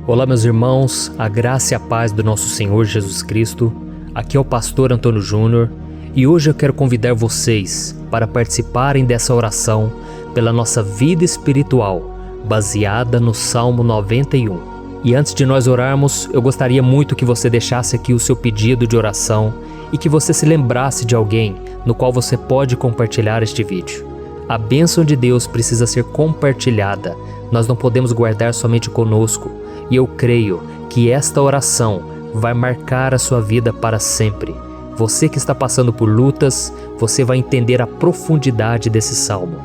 Olá, meus irmãos, a graça e a paz do nosso Senhor Jesus Cristo. Aqui é o pastor Antônio Júnior e hoje eu quero convidar vocês para participarem dessa oração pela nossa vida espiritual, baseada no Salmo 91. E antes de nós orarmos, eu gostaria muito que você deixasse aqui o seu pedido de oração e que você se lembrasse de alguém no qual você pode compartilhar este vídeo. A bênção de Deus precisa ser compartilhada, nós não podemos guardar somente conosco. E eu creio que esta oração vai marcar a sua vida para sempre. Você que está passando por lutas, você vai entender a profundidade desse salmo.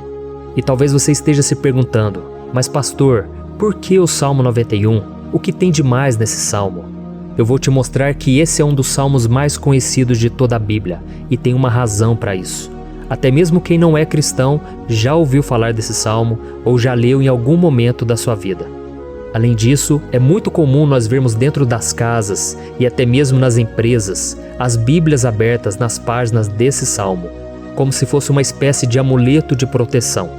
E talvez você esteja se perguntando, mas pastor, por que o Salmo 91? O que tem de mais nesse salmo? Eu vou te mostrar que esse é um dos salmos mais conhecidos de toda a Bíblia e tem uma razão para isso. Até mesmo quem não é cristão já ouviu falar desse salmo ou já leu em algum momento da sua vida. Além disso, é muito comum nós vermos dentro das casas e até mesmo nas empresas as Bíblias abertas nas páginas desse salmo, como se fosse uma espécie de amuleto de proteção.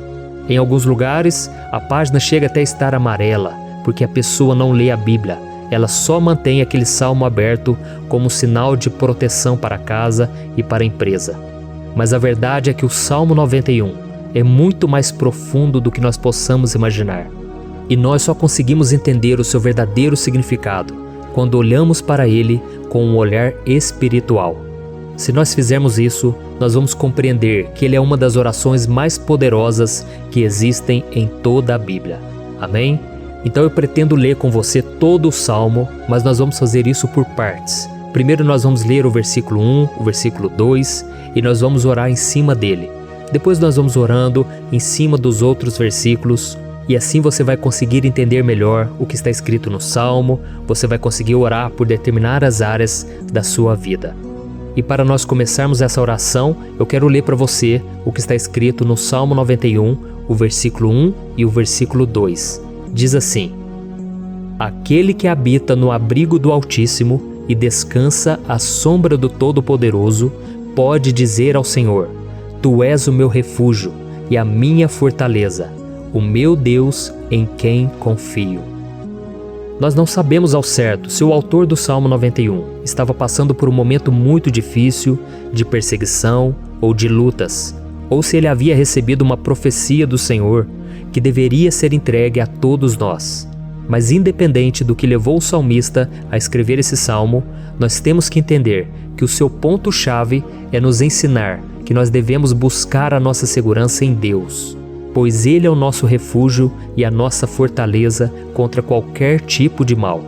Em alguns lugares, a página chega até a estar amarela, porque a pessoa não lê a Bíblia, ela só mantém aquele salmo aberto como sinal de proteção para a casa e para a empresa. Mas a verdade é que o Salmo 91 é muito mais profundo do que nós possamos imaginar. E nós só conseguimos entender o seu verdadeiro significado quando olhamos para ele com um olhar espiritual. Se nós fizermos isso, nós vamos compreender que ele é uma das orações mais poderosas que existem em toda a Bíblia. Amém? Então eu pretendo ler com você todo o Salmo, mas nós vamos fazer isso por partes. Primeiro nós vamos ler o versículo 1, o versículo 2 e nós vamos orar em cima dele. Depois nós vamos orando em cima dos outros versículos. E assim você vai conseguir entender melhor o que está escrito no Salmo, você vai conseguir orar por determinadas áreas da sua vida. E para nós começarmos essa oração, eu quero ler para você o que está escrito no Salmo 91, o versículo 1 e o versículo 2. Diz assim: Aquele que habita no abrigo do Altíssimo e descansa à sombra do Todo-Poderoso, pode dizer ao Senhor: Tu és o meu refúgio e a minha fortaleza, o meu Deus em quem confio. Nós não sabemos ao certo se o autor do Salmo 91 estava passando por um momento muito difícil, de perseguição ou de lutas, ou se ele havia recebido uma profecia do Senhor que deveria ser entregue a todos nós. Mas independente do que levou o salmista a escrever esse salmo, nós temos que entender que o seu ponto-chave é nos ensinar que nós devemos buscar a nossa segurança em Deus, pois Ele é o nosso refúgio e a nossa fortaleza contra qualquer tipo de mal.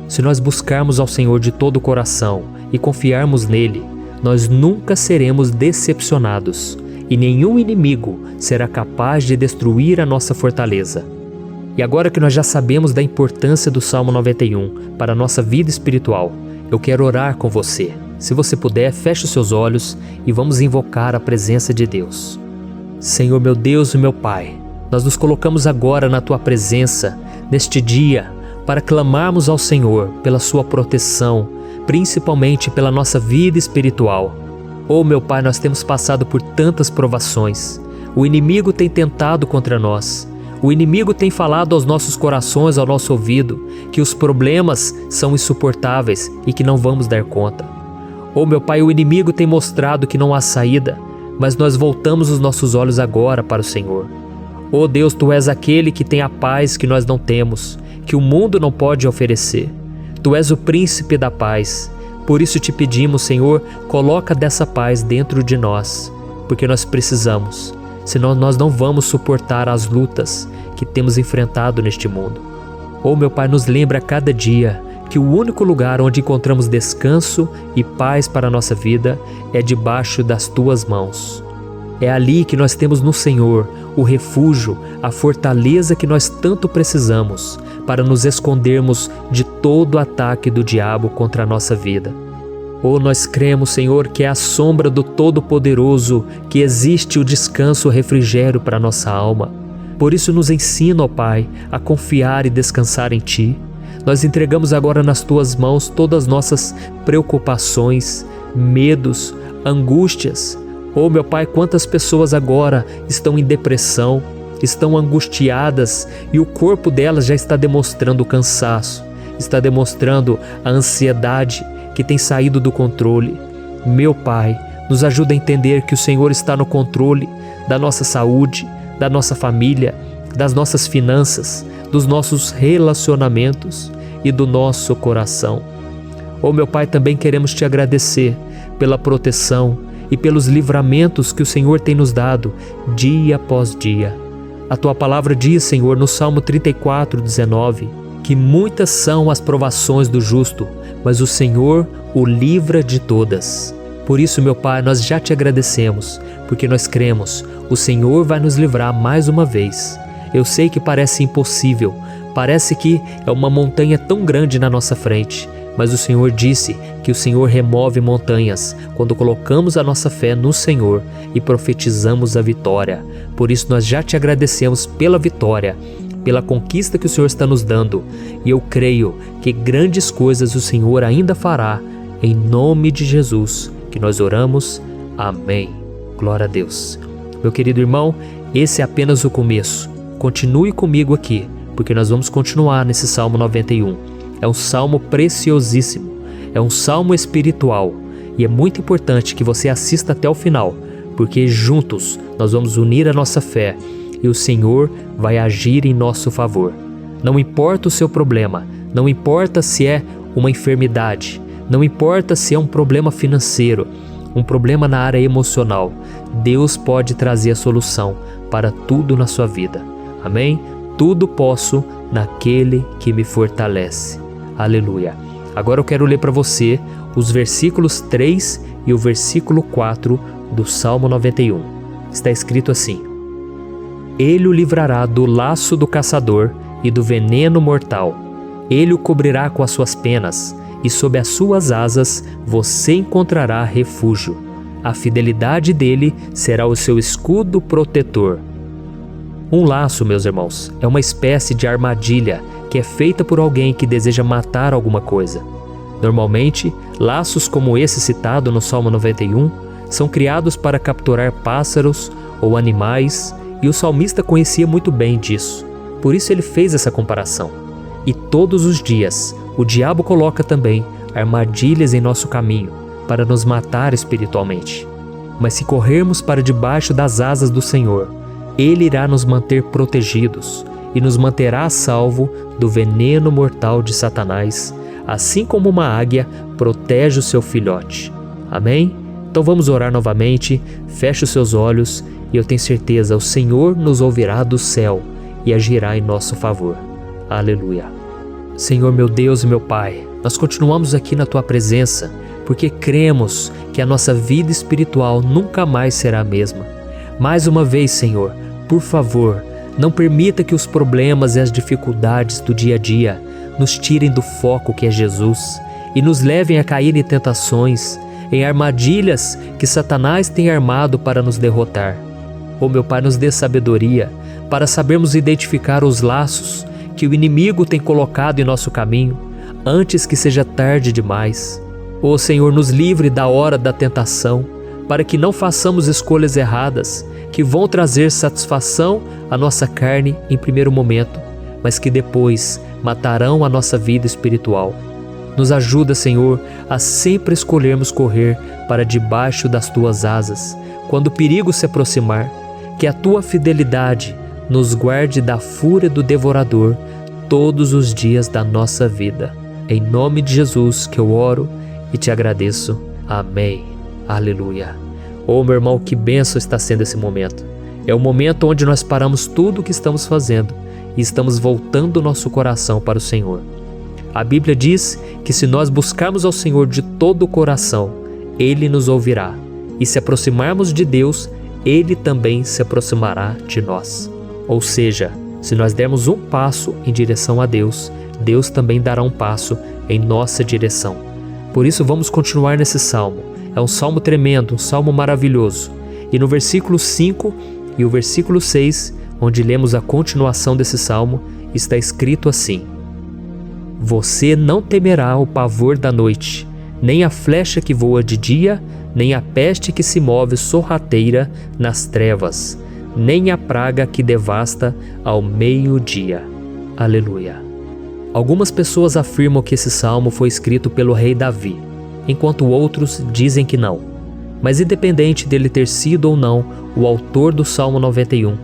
Se nós buscarmos ao Senhor de todo o coração e confiarmos nele, nós nunca seremos decepcionados e nenhum inimigo será capaz de destruir a nossa fortaleza. E agora que nós já sabemos da importância do Salmo 91 para a nossa vida espiritual, eu quero orar com você. Se você puder, feche os seus olhos e vamos invocar a presença de Deus. Senhor meu Deus e meu Pai, nós nos colocamos agora na Tua presença, neste dia, para clamarmos ao Senhor pela Sua proteção, principalmente pela nossa vida espiritual. Oh meu Pai, nós temos passado por tantas provações, o inimigo tem tentado contra nós, o inimigo tem falado aos nossos corações, ao nosso ouvido, que os problemas são insuportáveis e que não vamos dar conta. Oh meu Pai, o inimigo tem mostrado que não há saída, mas nós voltamos os nossos olhos agora para o Senhor. Oh Deus, Tu és aquele que tem a paz que nós não temos, que o mundo não pode oferecer. Tu és o príncipe da paz. Por isso te pedimos, Senhor, coloca dessa paz dentro de nós, porque nós precisamos, senão nós não vamos suportar as lutas que temos enfrentado neste mundo. Oh meu Pai, nos lembra a cada dia que o único lugar onde encontramos descanso e paz para a nossa vida é debaixo das Tuas mãos. É ali que nós temos no Senhor o refúgio, a fortaleza que nós tanto precisamos para nos escondermos de todo ataque do diabo contra a nossa vida. Oh, nós cremos, Senhor, que é à sombra do Todo-Poderoso que existe o descanso, o refrigério para a nossa alma. Por isso nos ensina, ó Pai, a confiar e descansar em Ti. Nós entregamos agora nas Tuas mãos todas as nossas preocupações, medos, angústias. Oh meu Pai, quantas pessoas agora estão em depressão, estão angustiadas e o corpo delas já está demonstrando cansaço. está demonstrando a ansiedade que tem saído do controle. Meu Pai, nos ajuda a entender que o Senhor está no controle da nossa saúde, da nossa família, das nossas finanças, dos nossos relacionamentos e do nosso coração. Oh, meu Pai, também queremos Te agradecer pela proteção e pelos livramentos que o Senhor tem nos dado dia após dia. A Tua palavra diz, Senhor, no Salmo 34:19, que muitas são as provações do justo, mas o Senhor o livra de todas. Por isso, meu Pai, nós já Te agradecemos, porque nós cremos, o Senhor vai nos livrar mais uma vez. Eu sei que parece impossível, parece que é uma montanha tão grande na nossa frente, mas o Senhor disse que o Senhor remove montanhas quando colocamos a nossa fé no Senhor e profetizamos a vitória. Por isso nós já Te agradecemos pela vitória, pela conquista que o Senhor está nos dando, e eu creio que grandes coisas o Senhor ainda fará. Em nome de Jesus que nós oramos. Amém. Glória a Deus. Meu querido irmão, esse é apenas o começo. Continue comigo aqui, porque nós vamos continuar nesse Salmo 91. É um salmo preciosíssimo, é um salmo espiritual, e é muito importante que você assista até o final, porque juntos nós vamos unir a nossa fé e o Senhor vai agir em nosso favor. Não importa o seu problema, não importa se é uma enfermidade, não importa se é um problema financeiro, um problema na área emocional, Deus pode trazer a solução para tudo na sua vida. Amém? Tudo posso naquele que me fortalece. Aleluia. Agora eu quero ler para você os versículos 3 e o versículo 4 do Salmo 91. Está escrito assim: Ele o livrará do laço do caçador e do veneno mortal. Ele o cobrirá com as suas penas, e sob as suas asas você encontrará refúgio. A fidelidade dele será o seu escudo protetor. Um laço, meus irmãos, é uma espécie de armadilha que é feita por alguém que deseja matar alguma coisa. Normalmente, laços como esse citado no Salmo 91 são criados para capturar pássaros ou animais, e o salmista conhecia muito bem disso. Por isso ele fez essa comparação. E todos os dias, o diabo coloca também armadilhas em nosso caminho para nos matar espiritualmente. Mas se corrermos para debaixo das asas do Senhor, Ele irá nos manter protegidos e nos manterá a salvo do veneno mortal de Satanás, assim como uma águia protege o seu filhote. Amém? Então vamos orar novamente, feche os seus olhos e eu tenho certeza, o Senhor nos ouvirá do céu e agirá em nosso favor. Aleluia. Senhor, meu Deus e meu Pai, nós continuamos aqui na Tua presença porque cremos que a nossa vida espiritual nunca mais será a mesma. Mais uma vez, Senhor, por favor, não permita que os problemas e as dificuldades do dia a dia nos tirem do foco que é Jesus e nos levem a cair em tentações, em armadilhas que Satanás tem armado para nos derrotar. Oh, meu Pai, nos dê sabedoria para sabermos identificar os laços que o inimigo tem colocado em nosso caminho antes que seja tarde demais. Oh, Senhor, nos livre da hora da tentação, para que não façamos escolhas erradas que vão trazer satisfação à nossa carne em primeiro momento, mas que depois matarão a nossa vida espiritual. Nos ajuda, Senhor, a sempre escolhermos correr para debaixo das Tuas asas, quando o perigo se aproximar, que a Tua fidelidade nos guarde da fúria do devorador todos os dias da nossa vida. Em nome de Jesus que eu oro e Te agradeço. Amém. Aleluia. Oh, meu irmão, que bênção está sendo esse momento. É o momento onde nós paramos tudo o que estamos fazendo e estamos voltando o nosso coração para o Senhor. A Bíblia diz que se nós buscarmos ao Senhor de todo o coração, Ele nos ouvirá. E se aproximarmos de Deus, Ele também se aproximará de nós. Ou seja, se nós dermos um passo em direção a Deus, Deus também dará um passo em nossa direção. Por isso vamos continuar nesse salmo. É um salmo tremendo, um salmo maravilhoso. E no versículo 5 e o versículo 6, onde lemos a continuação desse salmo, está escrito assim: Você não temerá o pavor da noite, nem a flecha que voa de dia, nem a peste que se move sorrateira nas trevas, nem a praga que devasta ao meio-dia. Aleluia. Algumas pessoas afirmam que esse salmo foi escrito pelo rei Davi, enquanto outros dizem que não. Mas independente dele ter sido ou não o autor do Salmo 91,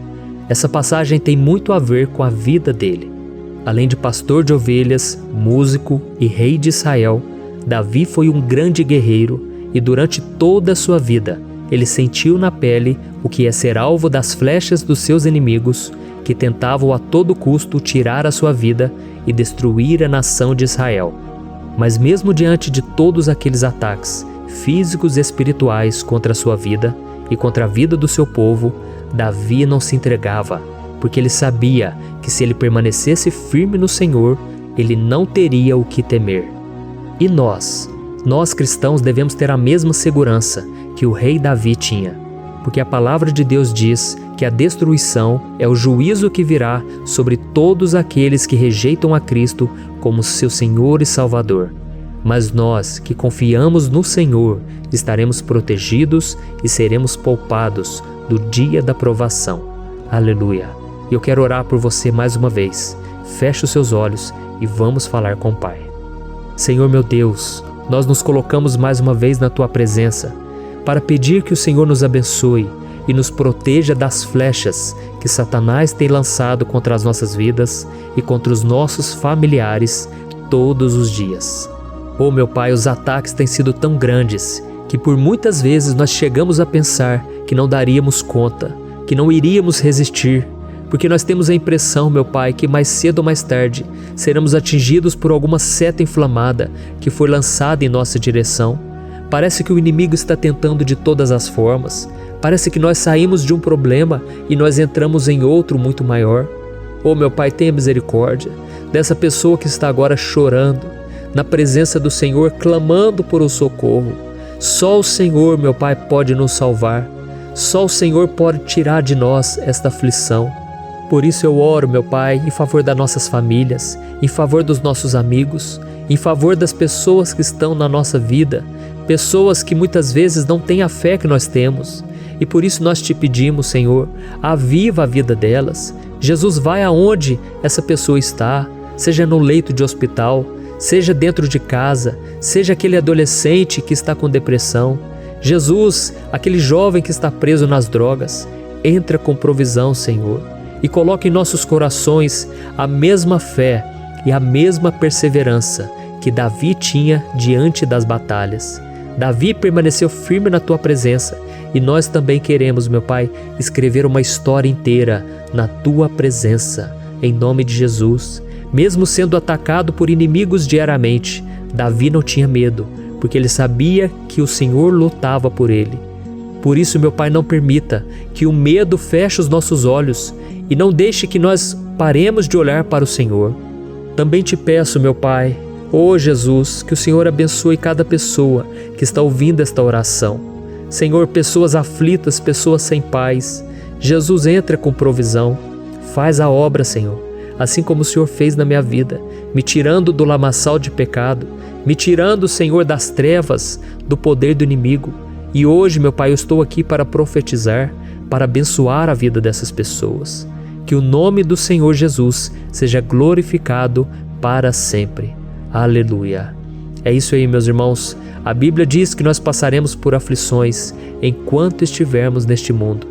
essa passagem tem muito a ver com a vida dele. Além de pastor de ovelhas, músico e rei de Israel, Davi foi um grande guerreiro e durante toda a sua vida ele sentiu na pele o que é ser alvo das flechas dos seus inimigos que tentavam a todo custo tirar a sua vida e destruir a nação de Israel. Mas mesmo diante de todos aqueles ataques físicos e espirituais contra a sua vida e contra a vida do seu povo, Davi não se entregava, porque ele sabia que se ele permanecesse firme no Senhor, ele não teria o que temer. E nós cristãos devemos ter a mesma segurança que o rei Davi tinha, porque a palavra de Deus diz que a destruição é o juízo que virá sobre todos aqueles que rejeitam a Cristo como seu Senhor e Salvador. Mas nós que confiamos no Senhor estaremos protegidos e seremos poupados do dia da provação. Aleluia! Eu quero orar por você mais uma vez. Feche os seus olhos e vamos falar com o Pai. Senhor meu Deus, nós nos colocamos mais uma vez na Tua presença para pedir que o Senhor nos abençoe e nos proteja das flechas que Satanás tem lançado contra as nossas vidas e contra os nossos familiares todos os dias. Oh meu Pai, os ataques têm sido tão grandes que por muitas vezes nós chegamos a pensar que não daríamos conta, que não iríamos resistir, porque nós temos a impressão, meu Pai, que mais cedo ou mais tarde seremos atingidos por alguma seta inflamada que foi lançada em nossa direção. Parece que o inimigo está tentando de todas as formas. Parece que nós saímos de um problema e nós entramos em outro muito maior. Oh meu Pai, tenha misericórdia dessa pessoa que está agora chorando, na presença do Senhor, clamando por um socorro. Só o Senhor, meu Pai, pode nos salvar. Só o Senhor pode tirar de nós esta aflição. Por isso eu oro, meu Pai, em favor das nossas famílias, em favor dos nossos amigos, em favor das pessoas que estão na nossa vida, pessoas que muitas vezes não têm a fé que nós temos. E por isso nós te pedimos, Senhor, aviva a vida delas. Jesus, vai aonde essa pessoa está, seja no leito de hospital, seja dentro de casa, seja aquele adolescente que está com depressão. Jesus, aquele jovem que está preso nas drogas, entra com provisão, Senhor, e coloca em nossos corações a mesma fé e a mesma perseverança que Davi tinha diante das batalhas. Davi permaneceu firme na Tua presença e nós também queremos, meu Pai, escrever uma história inteira na Tua presença, em nome de Jesus. Mesmo sendo atacado por inimigos diariamente, Davi não tinha medo, porque ele sabia que o Senhor lutava por ele. Por isso, meu Pai, não permita que o medo feche os nossos olhos e não deixe que nós paremos de olhar para o Senhor. Também te peço, meu Pai, ó Jesus, que o Senhor abençoe cada pessoa que está ouvindo esta oração. Senhor, pessoas aflitas, pessoas sem paz. Jesus, entra com provisão. Faz a obra, Senhor, assim como o Senhor fez na minha vida, me tirando do lamaçal de pecado, me tirando, Senhor, das trevas, do poder do inimigo. E hoje, meu Pai, eu estou aqui para profetizar, para abençoar a vida dessas pessoas. Que o nome do Senhor Jesus seja glorificado para sempre. Aleluia. É isso aí, meus irmãos. A Bíblia diz que nós passaremos por aflições enquanto estivermos neste mundo.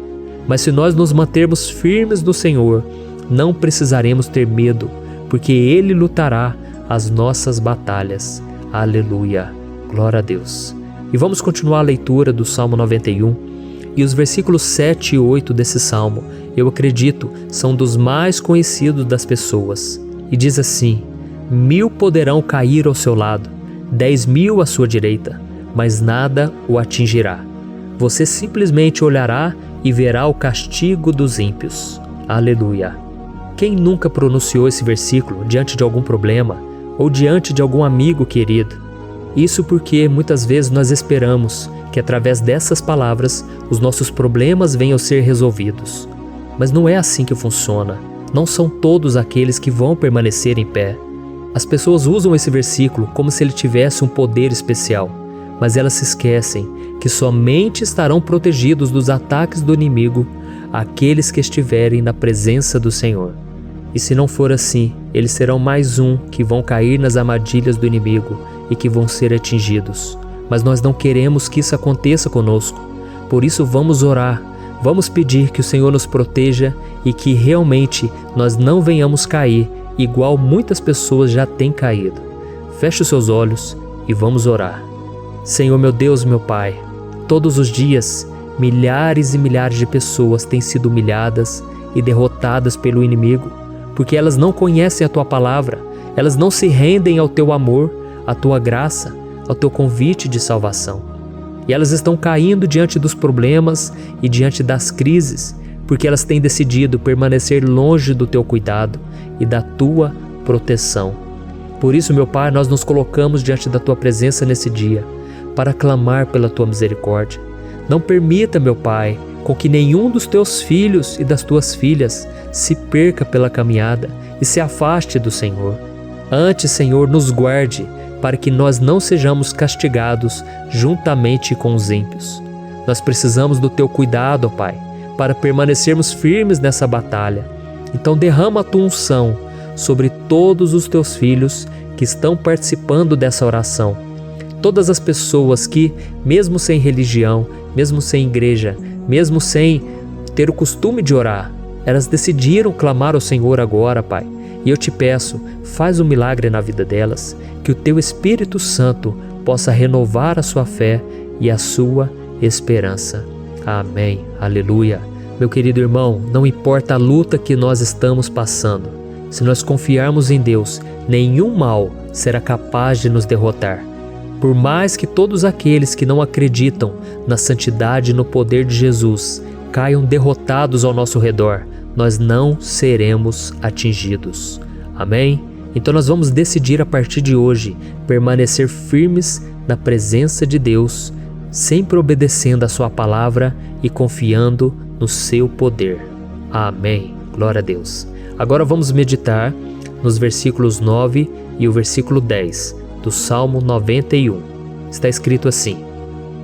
Mas se nós nos mantermos firmes no Senhor, não precisaremos ter medo, porque Ele lutará as nossas batalhas. Aleluia. Glória a Deus. E vamos continuar a leitura do Salmo 91. E os versículos 7 e 8 desse Salmo, eu acredito, são dos mais conhecidos das pessoas. E diz assim: 1000 poderão cair ao seu lado, 10.000 à sua direita, mas nada o atingirá. Você simplesmente olhará e verá o castigo dos ímpios. Aleluia. Quem nunca pronunciou esse versículo diante de algum problema ou diante de algum amigo querido? Isso porque muitas vezes nós esperamos que através dessas palavras os nossos problemas venham a ser resolvidos. Mas não é assim que funciona. Não são todos aqueles que vão permanecer em pé. As pessoas usam esse versículo como se ele tivesse um poder especial, mas elas se esquecem que somente estarão protegidos dos ataques do inimigo aqueles que estiverem na presença do Senhor. E se não for assim, eles serão mais um que vão cair nas armadilhas do inimigo e que vão ser atingidos. Mas nós não queremos que isso aconteça conosco. Por isso vamos orar, vamos pedir que o Senhor nos proteja e que realmente nós não venhamos cair igual muitas pessoas já têm caído. Feche os seus olhos e vamos orar. Senhor meu Deus, meu Pai, todos os dias milhares e milhares de pessoas têm sido humilhadas e derrotadas pelo inimigo, porque elas não conhecem a Tua palavra, elas não se rendem ao Teu amor, à Tua graça, ao Teu convite de salvação. E elas estão caindo diante dos problemas e diante das crises, porque elas têm decidido permanecer longe do Teu cuidado e da Tua proteção. Por isso, meu Pai, nós nos colocamos diante da Tua presença nesse dia, para clamar pela Tua misericórdia. Não permita, meu Pai, com que nenhum dos Teus filhos e das Tuas filhas se perca pela caminhada e se afaste do Senhor. Antes, Senhor, nos guarde, para que nós não sejamos castigados juntamente com os ímpios. Nós precisamos do Teu cuidado, ó Pai, para permanecermos firmes nessa batalha. Então derrama a Tua unção sobre todos os Teus filhos que estão participando dessa oração. Todas as pessoas que, mesmo sem religião, mesmo sem igreja, mesmo sem ter o costume de orar, elas decidiram clamar ao Senhor agora, Pai. E eu te peço, faz um milagre na vida delas, que o Teu Espírito Santo possa renovar a sua fé e a sua esperança. Amém. Aleluia. Meu querido irmão, não importa a luta que nós estamos passando, se nós confiarmos em Deus, nenhum mal será capaz de nos derrotar. Por mais que todos aqueles que não acreditam na santidade e no poder de Jesus caiam derrotados ao nosso redor, nós não seremos atingidos. Amém? Então nós vamos decidir a partir de hoje permanecer firmes na presença de Deus, sempre obedecendo a Sua palavra e confiando no Seu poder. Amém. Glória a Deus. Agora vamos meditar nos versículos 9 e o versículo 10 do Salmo 91. Está escrito assim: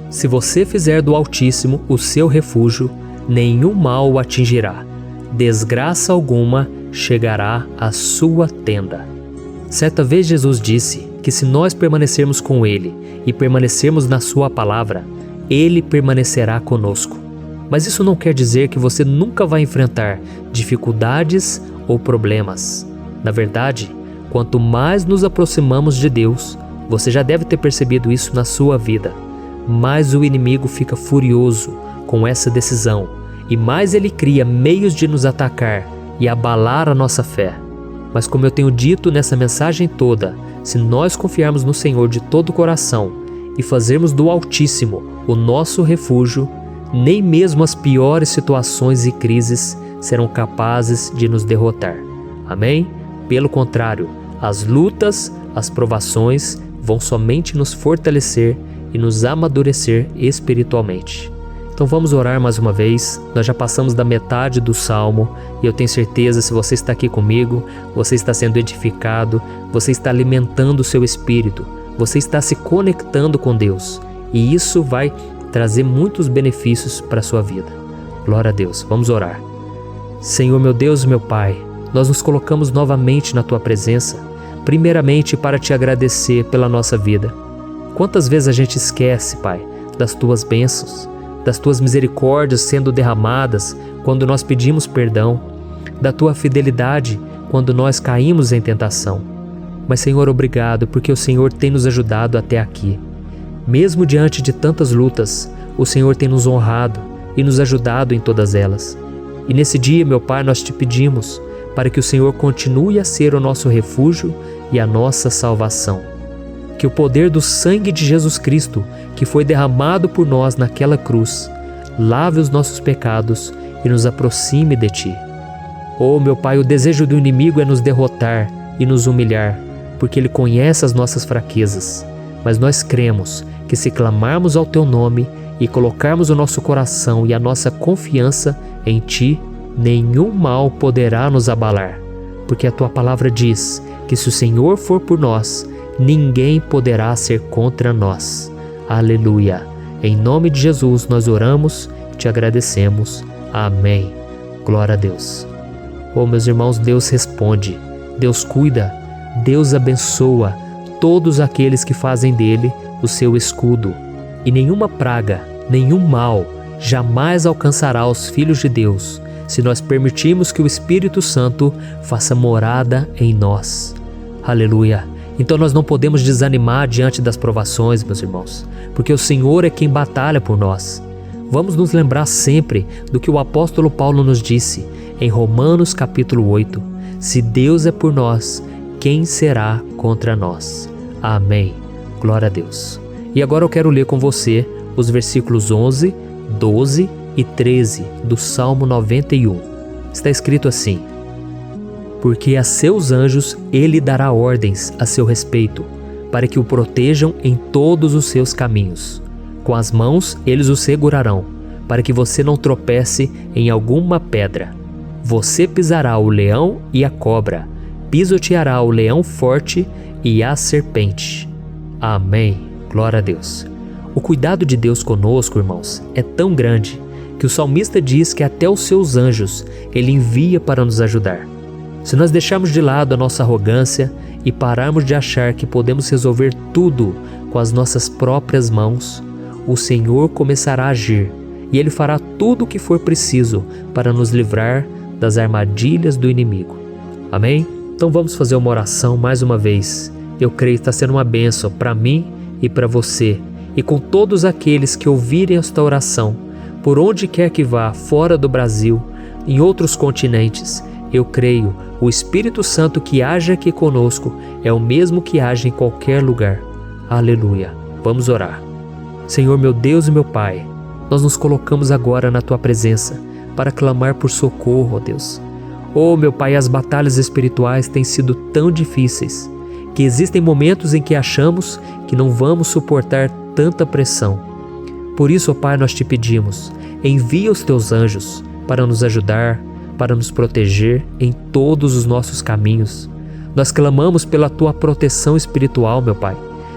Se você fizer do Altíssimo o seu refúgio, nenhum mal o atingirá, desgraça alguma chegará à sua tenda. Certa vez Jesus disse que se nós permanecermos com Ele e permanecermos na Sua palavra, Ele permanecerá conosco. Mas isso não quer dizer que você nunca vai enfrentar dificuldades ou problemas. Na verdade, quanto mais nos aproximamos de Deus, você já deve ter percebido isso na sua vida, mais o inimigo fica furioso com essa decisão e mais ele cria meios de nos atacar e abalar a nossa fé. Mas como eu tenho dito nessa mensagem toda, se nós confiarmos no Senhor de todo o coração e fazermos do Altíssimo o nosso refúgio, nem mesmo as piores situações e crises serão capazes de nos derrotar. Amém? Pelo contrário, as lutas, as provações vão somente nos fortalecer e nos amadurecer espiritualmente. Então vamos orar mais uma vez. Nós já passamos da metade do Salmo e eu tenho certeza, se você está aqui comigo, você está sendo edificado, você está alimentando o seu espírito, você está se conectando com Deus e isso vai trazer muitos benefícios para a sua vida. Glória a Deus. Vamos orar. Senhor meu Deus e meu Pai, nós nos colocamos novamente na Tua presença, primeiramente para Te agradecer pela nossa vida. Quantas vezes a gente esquece, Pai, das Tuas bênçãos, das Tuas misericórdias sendo derramadas quando nós pedimos perdão, da Tua fidelidade quando nós caímos em tentação. Mas, Senhor, obrigado, porque o Senhor tem nos ajudado até aqui. Mesmo diante de tantas lutas, o Senhor tem nos honrado e nos ajudado em todas elas. E nesse dia, meu Pai, nós Te pedimos para que o Senhor continue a ser o nosso refúgio e a nossa salvação. Que o poder do sangue de Jesus Cristo, que foi derramado por nós naquela cruz, lave os nossos pecados e nos aproxime de Ti. Oh, meu Pai, o desejo do inimigo é nos derrotar e nos humilhar, porque ele conhece as nossas fraquezas. Mas nós cremos que se clamarmos ao Teu nome e colocarmos o nosso coração e a nossa confiança em Ti, nenhum mal poderá nos abalar, porque a Tua palavra diz que se o Senhor for por nós, ninguém poderá ser contra nós. Aleluia! Em nome de Jesus nós oramos, Te agradecemos. Amém. Glória a Deus. Oh, meus irmãos, Deus responde, Deus cuida, Deus abençoa todos aqueles que fazem dele o seu escudo. E nenhuma praga, nenhum mal jamais alcançará os filhos de Deus, se nós permitirmos que o Espírito Santo faça morada em nós. Aleluia! Então nós não podemos desanimar diante das provações, meus irmãos, porque o Senhor é quem batalha por nós. Vamos nos lembrar sempre do que o apóstolo Paulo nos disse em Romanos capítulo 8. Se Deus é por nós, quem será contra nós? Amém. Glória a Deus. E agora eu quero ler com você os versículos 11, 12 e 13 do Salmo 91. Está escrito assim: porque a seus anjos ele dará ordens a seu respeito, para que o protejam em todos os seus caminhos. Com as mãos eles o segurarão, para que você não tropece em alguma pedra. Você pisará o leão e a cobra, pisoteará o leão forte e a serpente. Amém. Glória a Deus. O cuidado de Deus conosco, irmãos, é tão grande que o salmista diz que até os seus anjos ele envia para nos ajudar. Se nós deixarmos de lado a nossa arrogância e pararmos de achar que podemos resolver tudo com as nossas próprias mãos, o Senhor começará a agir e Ele fará tudo o que for preciso para nos livrar das armadilhas do inimigo. Amém? Então vamos fazer uma oração mais uma vez. Eu creio que está sendo uma bênção para mim e para você, e com todos aqueles que ouvirem esta oração, por onde quer que vá, fora do Brasil, em outros continentes. Eu creio, o Espírito Santo que age aqui conosco é o mesmo que age em qualquer lugar. Aleluia. Vamos orar. Senhor, meu Deus e meu Pai, nós nos colocamos agora na Tua presença para clamar por socorro, ó Deus. Oh, meu Pai, as batalhas espirituais têm sido tão difíceis que existem momentos em que achamos que não vamos suportar tanta pressão. Por isso, ó Pai, nós te pedimos, envia os Teus anjos para nos ajudar, para nos proteger em todos os nossos caminhos. Nós clamamos pela Tua proteção espiritual, meu Pai.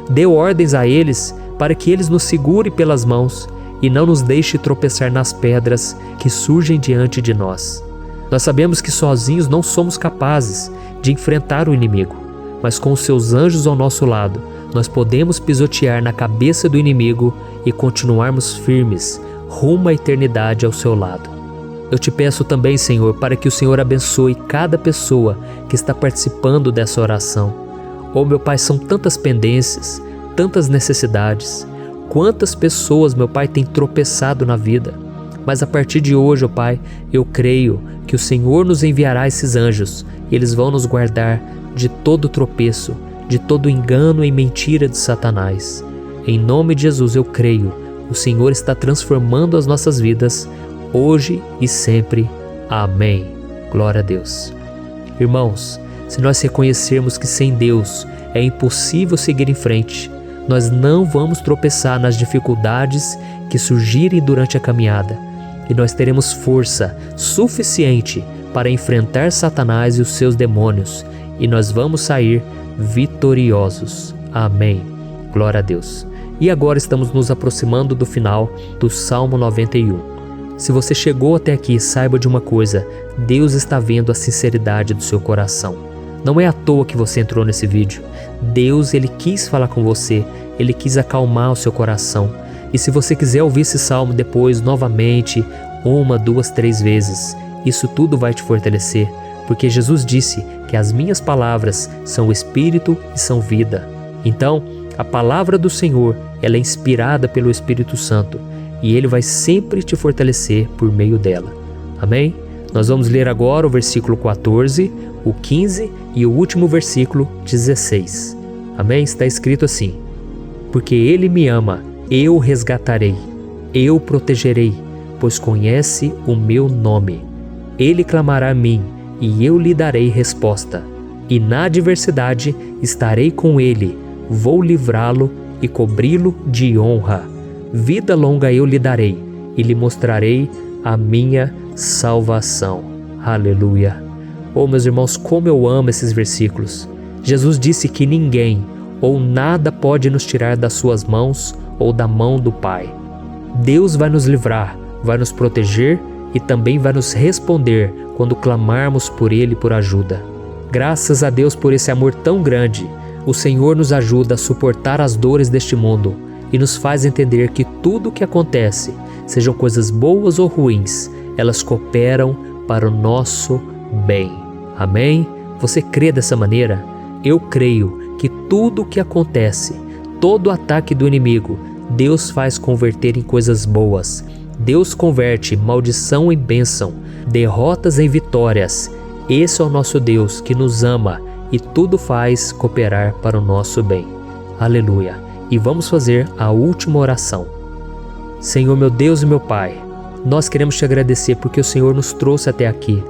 Dê ordens a eles para que eles nos segurem pelas mãos e não nos deixe tropeçar nas pedras que surgem diante de nós. Nós sabemos que sozinhos não somos capazes de enfrentar o inimigo, mas com os Seus anjos ao nosso lado, nós podemos pisotear na cabeça do inimigo e continuarmos firmes rumo à eternidade ao Seu lado. Eu te peço também, Senhor, para que o Senhor abençoe cada pessoa que está participando dessa oração. Oh, meu Pai, são tantas pendências, tantas necessidades. Quantas pessoas, meu Pai, têm tropeçado na vida. Mas a partir de hoje, oh Pai, eu creio que o Senhor nos enviará esses anjos e eles vão nos guardar de todo tropeço, de todo engano e mentira de Satanás. Em nome de Jesus eu creio, o Senhor está transformando as nossas vidas, hoje e sempre. Amém. Glória a Deus. Irmãos, se nós reconhecermos que sem Deus é impossível seguir em frente, nós não vamos tropeçar nas dificuldades que surgirem durante a caminhada, e nós teremos força suficiente para enfrentar Satanás e os seus demônios, e nós vamos sair vitoriosos. Amém. Glória a Deus. E agora estamos nos aproximando do final do Salmo 91. Se você chegou até aqui, saiba de uma coisa: Deus está vendo a sinceridade do seu coração. Não é à toa que você entrou nesse vídeo. Deus, Ele quis falar com você, Ele quis acalmar o seu coração. E se você quiser ouvir esse salmo depois, novamente, 1, 2, 3 vezes, isso tudo vai te fortalecer, porque Jesus disse que as minhas palavras são espírito e são vida. Então, a palavra do Senhor, ela é inspirada pelo Espírito Santo, e Ele vai sempre te fortalecer por meio dela. Amém? Nós vamos ler agora o versículo 14, o 15 e o último versículo 16. Amém? Está escrito assim: porque Ele me ama, eu o resgatarei, eu o protegerei, pois conhece o meu nome. Ele clamará a mim, e eu lhe darei resposta. E na adversidade estarei com ele, vou livrá-lo e cobri-lo de honra. Vida longa eu lhe darei, e lhe mostrarei a minha salvação. Aleluia. Oh, meus irmãos, como eu amo esses versículos. Jesus disse que ninguém ou nada pode nos tirar das suas mãos ou da mão do Pai. Deus vai nos livrar, vai nos proteger e e também vai nos responder quando clamarmos por Ele por ajuda. Graças a Deus por esse amor tão grande, o Senhor nos ajuda a suportar as dores deste mundo e nos faz entender que tudo o que acontece, sejam coisas boas ou ruins, elas cooperam para o nosso bem. Amém? Você crê dessa maneira? Eu creio que tudo o que acontece, todo ataque do inimigo, Deus faz converter em coisas boas. Deus converte maldição em bênção, derrotas em vitórias. Esse é o nosso Deus que nos ama e tudo faz cooperar para o nosso bem. Aleluia! E vamos fazer a última oração. Senhor, meu Deus e meu Pai, nós queremos te agradecer porque o Senhor nos trouxe até aqui.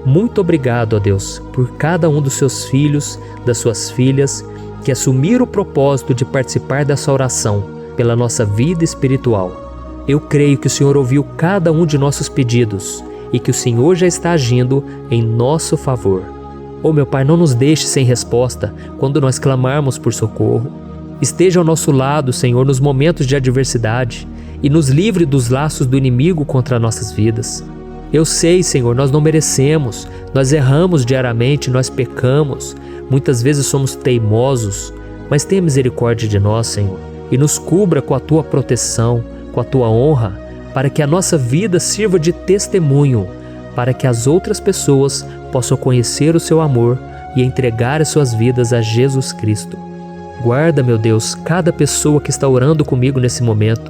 Muito obrigado, ó Deus, por cada um dos seus filhos, das suas filhas, que assumiram o propósito de participar dessa oração pela nossa vida espiritual. Eu creio que o Senhor ouviu cada um de nossos pedidos e que o Senhor já está agindo em nosso favor. Oh, meu Pai, não nos deixe sem resposta quando nós clamarmos por socorro. Esteja ao nosso lado, Senhor, nos momentos de adversidade e nos livre dos laços do inimigo contra nossas vidas. Eu sei, Senhor, nós não merecemos, nós erramos diariamente, nós pecamos, muitas vezes somos teimosos, mas tenha misericórdia de nós, Senhor, e nos cubra com a Tua proteção, com a Tua honra, para que a nossa vida sirva de testemunho, para que as outras pessoas possam conhecer o Seu amor e entregar as suas vidas a Jesus Cristo. Guarda, meu Deus, cada pessoa que está orando comigo nesse momento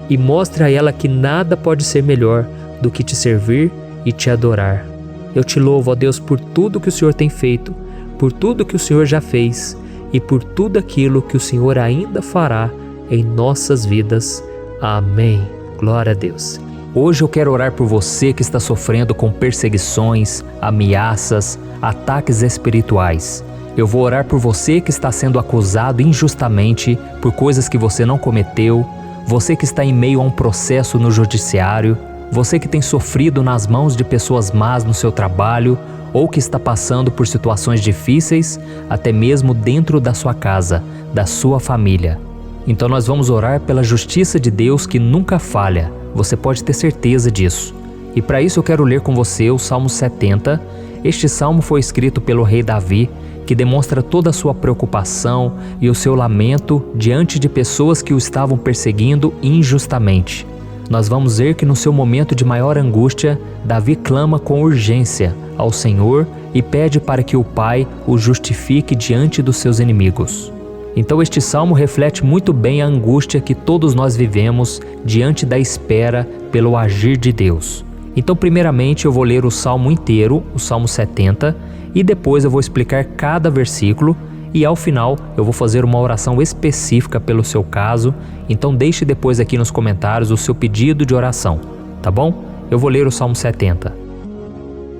e mostre a ela que nada pode ser melhor do que te servir e te adorar. Eu te louvo, ó Deus, por tudo que o Senhor tem feito, por tudo que o Senhor já fez e por tudo aquilo que o Senhor ainda fará em nossas vidas. Amém. Glória a Deus. Hoje eu quero orar por você que está sofrendo com perseguições, ameaças, ataques espirituais. Eu vou orar por você que está sendo acusado injustamente por coisas que você não cometeu, você que está em meio a um processo no judiciário, você que tem sofrido nas mãos de pessoas más no seu trabalho ou que está passando por situações difíceis, até mesmo dentro da sua casa, da sua família. Então nós vamos orar pela justiça de Deus que nunca falha, você pode ter certeza disso. E para isso eu quero ler com você o Salmo 70. Este salmo foi escrito pelo rei Davi, que demonstra toda a sua preocupação e o seu lamento diante de pessoas que o estavam perseguindo injustamente. Nós vamos ver que no seu momento de maior angústia, Davi clama com urgência ao Senhor e pede para que o Pai o justifique diante dos seus inimigos. Então este salmo reflete muito bem a angústia que todos nós vivemos diante da espera pelo agir de Deus. Então primeiramente eu vou ler o salmo inteiro, o Salmo 70, e depois eu vou explicar cada versículo e ao final eu vou fazer uma oração específica pelo seu caso, então deixe depois aqui nos comentários o seu pedido de oração, tá bom? Eu vou ler o Salmo 70.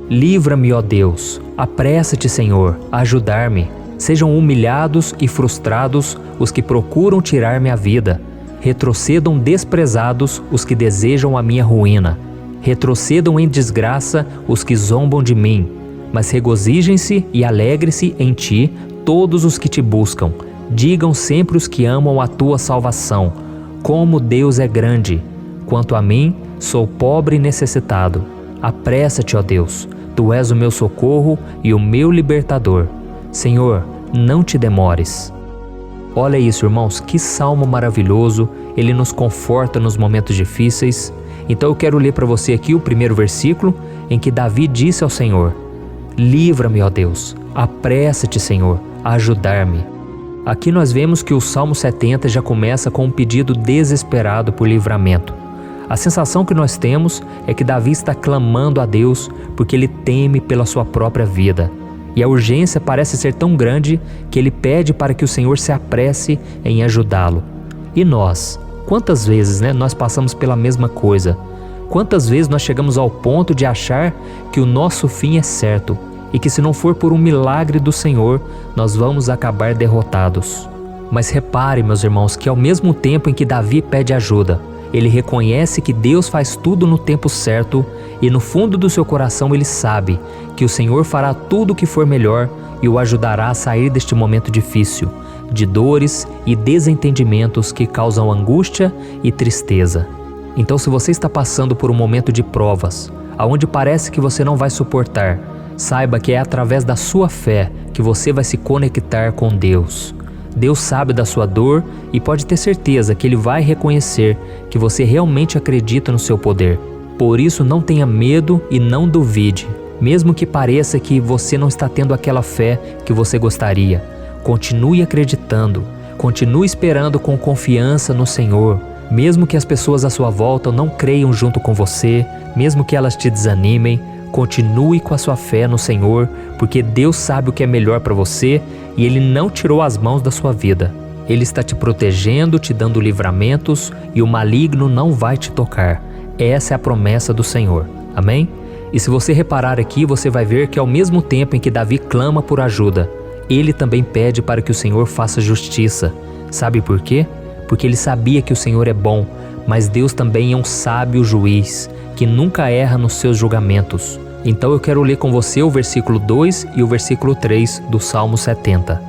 Livra-me, ó Deus, apressa-te, Senhor, a ajudar-me. Sejam humilhados e frustrados os que procuram tirar-me a vida. Retrocedam desprezados os que desejam a minha ruína. Retrocedam em desgraça os que zombam de mim. Mas regozijem-se e alegrem-se em ti todos os que te buscam. Digam sempre os que amam a tua salvação, como Deus é grande. Quanto a mim, sou pobre e necessitado. Apressa-te, ó Deus, tu és o meu socorro e o meu libertador. Senhor, não te demores. Olha isso, irmãos, que salmo maravilhoso, ele nos conforta nos momentos difíceis. Então eu quero ler para você aqui o primeiro versículo, em que Davi disse ao Senhor: livra-me, ó Deus, apressa-te, Senhor, a ajudar-me. Aqui nós vemos que o Salmo 70 já começa com um pedido desesperado por livramento. A sensação que nós temos é que Davi está clamando a Deus porque ele teme pela sua própria vida. E a urgência parece ser tão grande que ele pede para que o Senhor se apresse em ajudá-lo. E nós? Quantas vezes nós passamos pela mesma coisa? Quantas vezes nós chegamos ao ponto de achar que o nosso fim é certo e que se não for por um milagre do Senhor, nós vamos acabar derrotados? Mas repare, meus irmãos, que ao mesmo tempo em que Davi pede ajuda, ele reconhece que Deus faz tudo no tempo certo e no fundo do seu coração ele sabe que o Senhor fará tudo o que for melhor e o ajudará a sair deste momento difícil, de dores e desentendimentos que causam angústia e tristeza. Então, se você está passando por um momento de provas, aonde parece que você não vai suportar, saiba que é através da sua fé que você vai se conectar com Deus. Deus sabe da sua dor e pode ter certeza que Ele vai reconhecer que você realmente acredita no seu poder. Por isso, não tenha medo e não duvide, mesmo que pareça que você não está tendo aquela fé que você gostaria. Continue acreditando, continue esperando com confiança no Senhor. Mesmo que as pessoas à sua volta não creiam junto com você, mesmo que elas te desanimem, continue com a sua fé no Senhor, porque Deus sabe o que é melhor para você e Ele não tirou as mãos da sua vida. Ele está te protegendo, te dando livramentos e o maligno não vai te tocar. Essa é a promessa do Senhor. Amém? E se você reparar aqui, você vai ver que ao mesmo tempo em que Davi clama por ajuda, ele também pede para que o Senhor faça justiça. Sabe por quê? Porque ele sabia que o Senhor é bom, mas Deus também é um sábio juiz, que nunca erra nos seus julgamentos. Então eu quero ler com você o versículo 2 e o versículo 3 do Salmo 70.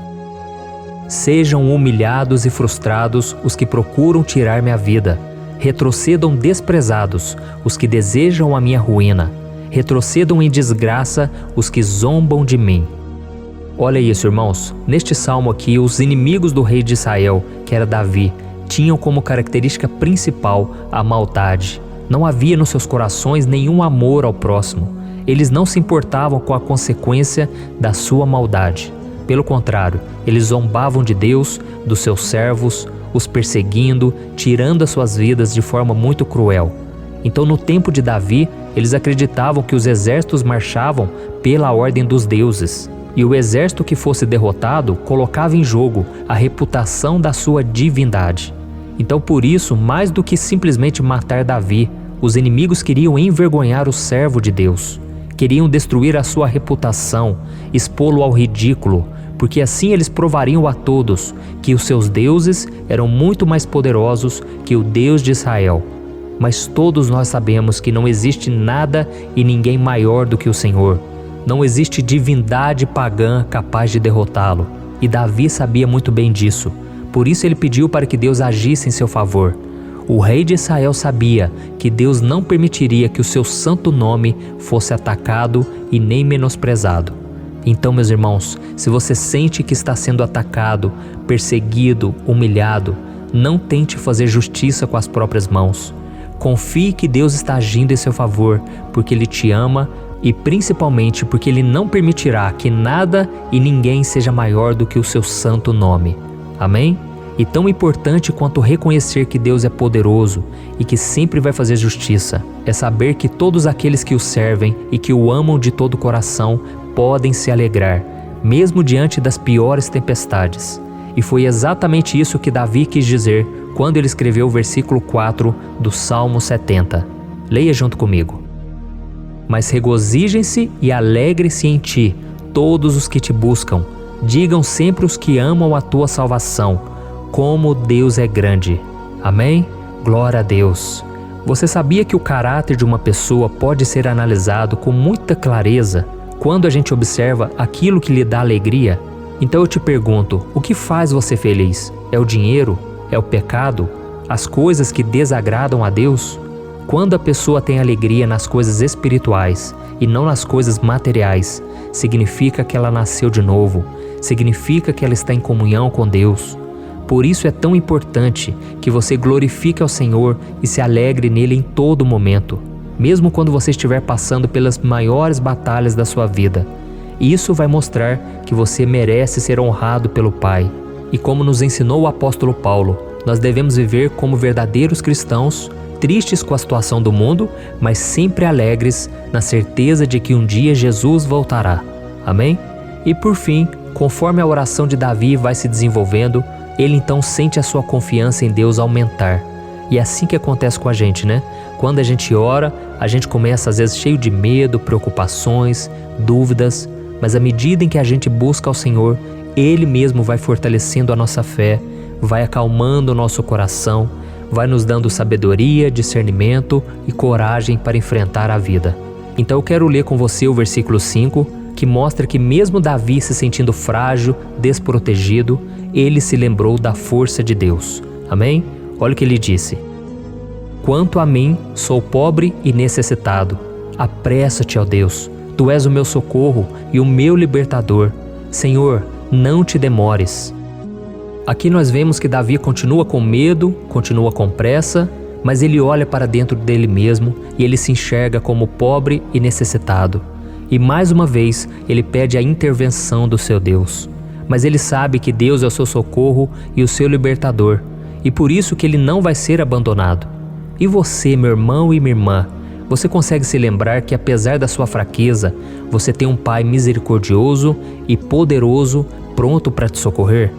Sejam humilhados e frustrados os que procuram tirar minha vida. Retrocedam desprezados os que desejam a minha ruína. Retrocedam em desgraça os que zombam de mim. Olha isso, irmãos. Neste salmo aqui, os inimigos do rei de Israel, que era Davi, tinham como característica principal a maldade. Não havia nos seus corações nenhum amor ao próximo. Eles não se importavam com a consequência da sua maldade. Pelo contrário, eles zombavam de Deus, dos seus servos, os perseguindo, tirando as suas vidas de forma muito cruel. Então, no tempo de Davi, eles acreditavam que os exércitos marchavam pela ordem dos deuses. E o exército que fosse derrotado colocava em jogo a reputação da sua divindade. Então, por isso, mais do que simplesmente matar Davi, os inimigos queriam envergonhar o servo de Deus. Queriam destruir a sua reputação, expô-lo ao ridículo, porque assim eles provariam a todos que os seus deuses eram muito mais poderosos que o Deus de Israel. Mas todos nós sabemos que não existe nada e ninguém maior do que o Senhor. Não existe divindade pagã capaz de derrotá-lo. E Davi sabia muito bem disso. Por isso ele pediu para que Deus agisse em seu favor. O rei de Israel sabia que Deus não permitiria que o seu santo nome fosse atacado e nem menosprezado. Então, meus irmãos, se você sente que está sendo atacado, perseguido, humilhado, não tente fazer justiça com as próprias mãos. Confie que Deus está agindo em seu favor, porque Ele te ama e principalmente porque Ele não permitirá que nada e ninguém seja maior do que o seu santo nome. Amém? E tão importante quanto reconhecer que Deus é poderoso e que sempre vai fazer justiça, é saber que todos aqueles que o servem e que o amam de todo o coração podem se alegrar, mesmo diante das piores tempestades. E foi exatamente isso que Davi quis dizer quando ele escreveu o versículo 4 do Salmo 70. Leia junto comigo. Mas regozijem-se e alegrem-se em ti, todos os que te buscam. Digam sempre os que amam a tua salvação, como Deus é grande. Amém? Glória a Deus. Você sabia que o caráter de uma pessoa pode ser analisado com muita clareza quando a gente observa aquilo que lhe dá alegria? Então eu te pergunto, o que faz você feliz? É o dinheiro? É o pecado? As coisas que desagradam a Deus? Quando a pessoa tem alegria nas coisas espirituais e não nas coisas materiais, significa que ela nasceu de novo, significa que ela está em comunhão com Deus. Por isso é tão importante que você glorifique ao Senhor e se alegre nele em todo momento, mesmo quando você estiver passando pelas maiores batalhas da sua vida. Isso vai mostrar que você merece ser honrado pelo Pai. E como nos ensinou o apóstolo Paulo, nós devemos viver como verdadeiros cristãos, tristes com a situação do mundo, mas sempre alegres na certeza de que um dia Jesus voltará. Amém? E por fim, conforme a oração de Davi vai se desenvolvendo, ele então sente a sua confiança em Deus aumentar. E é assim que acontece com a gente, né? Quando a gente ora, a gente começa às vezes cheio de medo, preocupações, dúvidas, mas à medida em que a gente busca ao Senhor, Ele mesmo vai fortalecendo a nossa fé, vai acalmando o nosso coração, vai nos dando sabedoria, discernimento e coragem para enfrentar a vida. Então eu quero ler com você o versículo 5, que mostra que mesmo Davi se sentindo frágil, desprotegido, ele se lembrou da força de Deus. Amém? Olha o que ele disse. Quanto a mim, sou pobre e necessitado. Apressa-te, ó Deus, Tu és o meu socorro e o meu libertador. Senhor, não te demores. Aqui nós vemos que Davi continua com medo, continua com pressa, mas ele olha para dentro dele mesmo e ele se enxerga como pobre e necessitado. E mais uma vez ele pede a intervenção do seu Deus. Mas ele sabe que Deus é o seu socorro e o seu libertador, e por isso que ele não vai ser abandonado. E você, meu irmão e minha irmã, você consegue se lembrar que apesar da sua fraqueza, você tem um Pai misericordioso e poderoso pronto para te socorrer?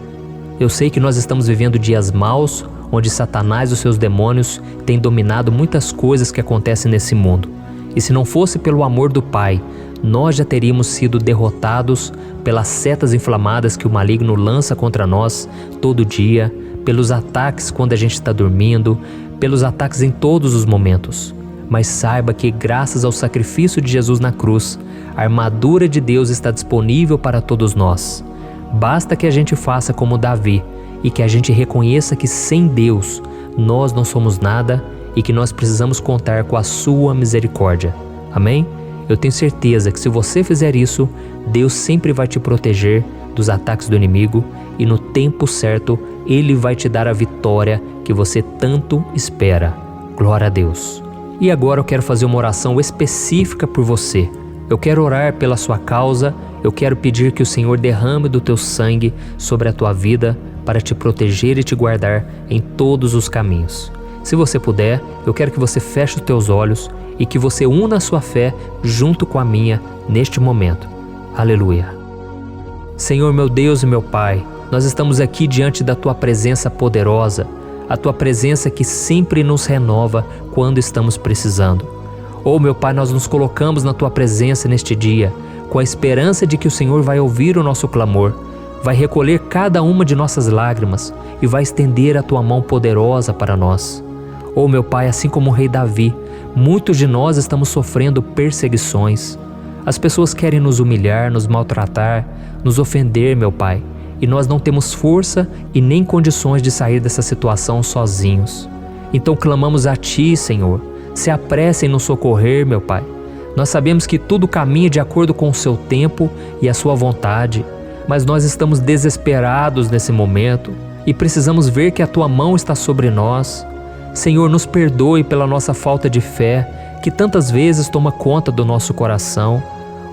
Eu sei que nós estamos vivendo dias maus, onde Satanás e os seus demônios têm dominado muitas coisas que acontecem nesse mundo. E se não fosse pelo amor do Pai, nós já teríamos sido derrotados pelas setas inflamadas que o maligno lança contra nós todo dia, pelos ataques quando a gente está dormindo, pelos ataques em todos os momentos. Mas saiba que graças ao sacrifício de Jesus na cruz, a armadura de Deus está disponível para todos nós. Basta que a gente faça como Davi e que a gente reconheça que sem Deus nós não somos nada e que nós precisamos contar com a sua misericórdia. Amém? Eu tenho certeza que se você fizer isso, Deus sempre vai te proteger dos ataques do inimigo e no tempo certo Ele vai te dar a vitória que você tanto espera. Glória a Deus. E agora eu quero fazer uma oração específica por você. Eu quero orar pela sua causa, eu quero pedir que o Senhor derrame do teu sangue sobre a tua vida para te proteger e te guardar em todos os caminhos. Se você puder, eu quero que você feche os teus olhos e que você una a sua fé junto com a minha neste momento. Aleluia. Senhor, meu Deus e meu Pai, nós estamos aqui diante da Tua presença poderosa, a Tua presença que sempre nos renova quando estamos precisando. Oh, meu Pai, nós nos colocamos na Tua presença neste dia, com a esperança de que o Senhor vai ouvir o nosso clamor, vai recolher cada uma de nossas lágrimas e vai estender a Tua mão poderosa para nós. Oh, meu Pai, assim como o rei Davi, muitos de nós estamos sofrendo perseguições. As pessoas querem nos humilhar, nos maltratar, nos ofender, meu Pai, e nós não temos força e nem condições de sair dessa situação sozinhos. Então clamamos a Ti, Senhor, se apresse em nos socorrer, meu Pai. Nós sabemos que tudo caminha de acordo com o Seu tempo e a Sua vontade, mas nós estamos desesperados nesse momento e precisamos ver que a Tua mão está sobre nós. Senhor, nos perdoe pela nossa falta de fé, que tantas vezes toma conta do nosso coração.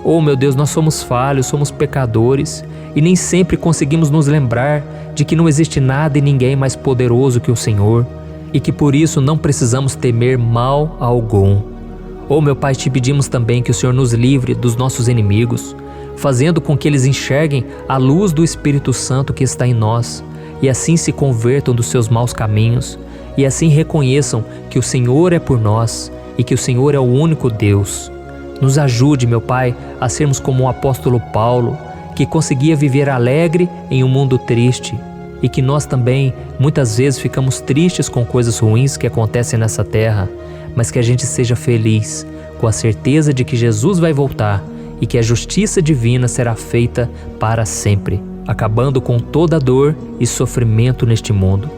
Oh, meu Deus, nós somos falhos, somos pecadores e nem sempre conseguimos nos lembrar de que não existe nada e ninguém mais poderoso que o Senhor e que por isso não precisamos temer mal algum. Oh, meu Pai, te pedimos também que o Senhor nos livre dos nossos inimigos, fazendo com que eles enxerguem a luz do Espírito Santo que está em nós e assim se convertam dos seus maus caminhos e assim reconheçam que o Senhor é por nós e que o Senhor é o único Deus. Nos ajude, meu Pai, a sermos como o apóstolo Paulo, que conseguia viver alegre em um mundo triste, e que nós também, muitas vezes, ficamos tristes com coisas ruins que acontecem nessa terra, mas que a gente seja feliz, com a certeza de que Jesus vai voltar e que a justiça divina será feita para sempre, acabando com toda dor e sofrimento neste mundo.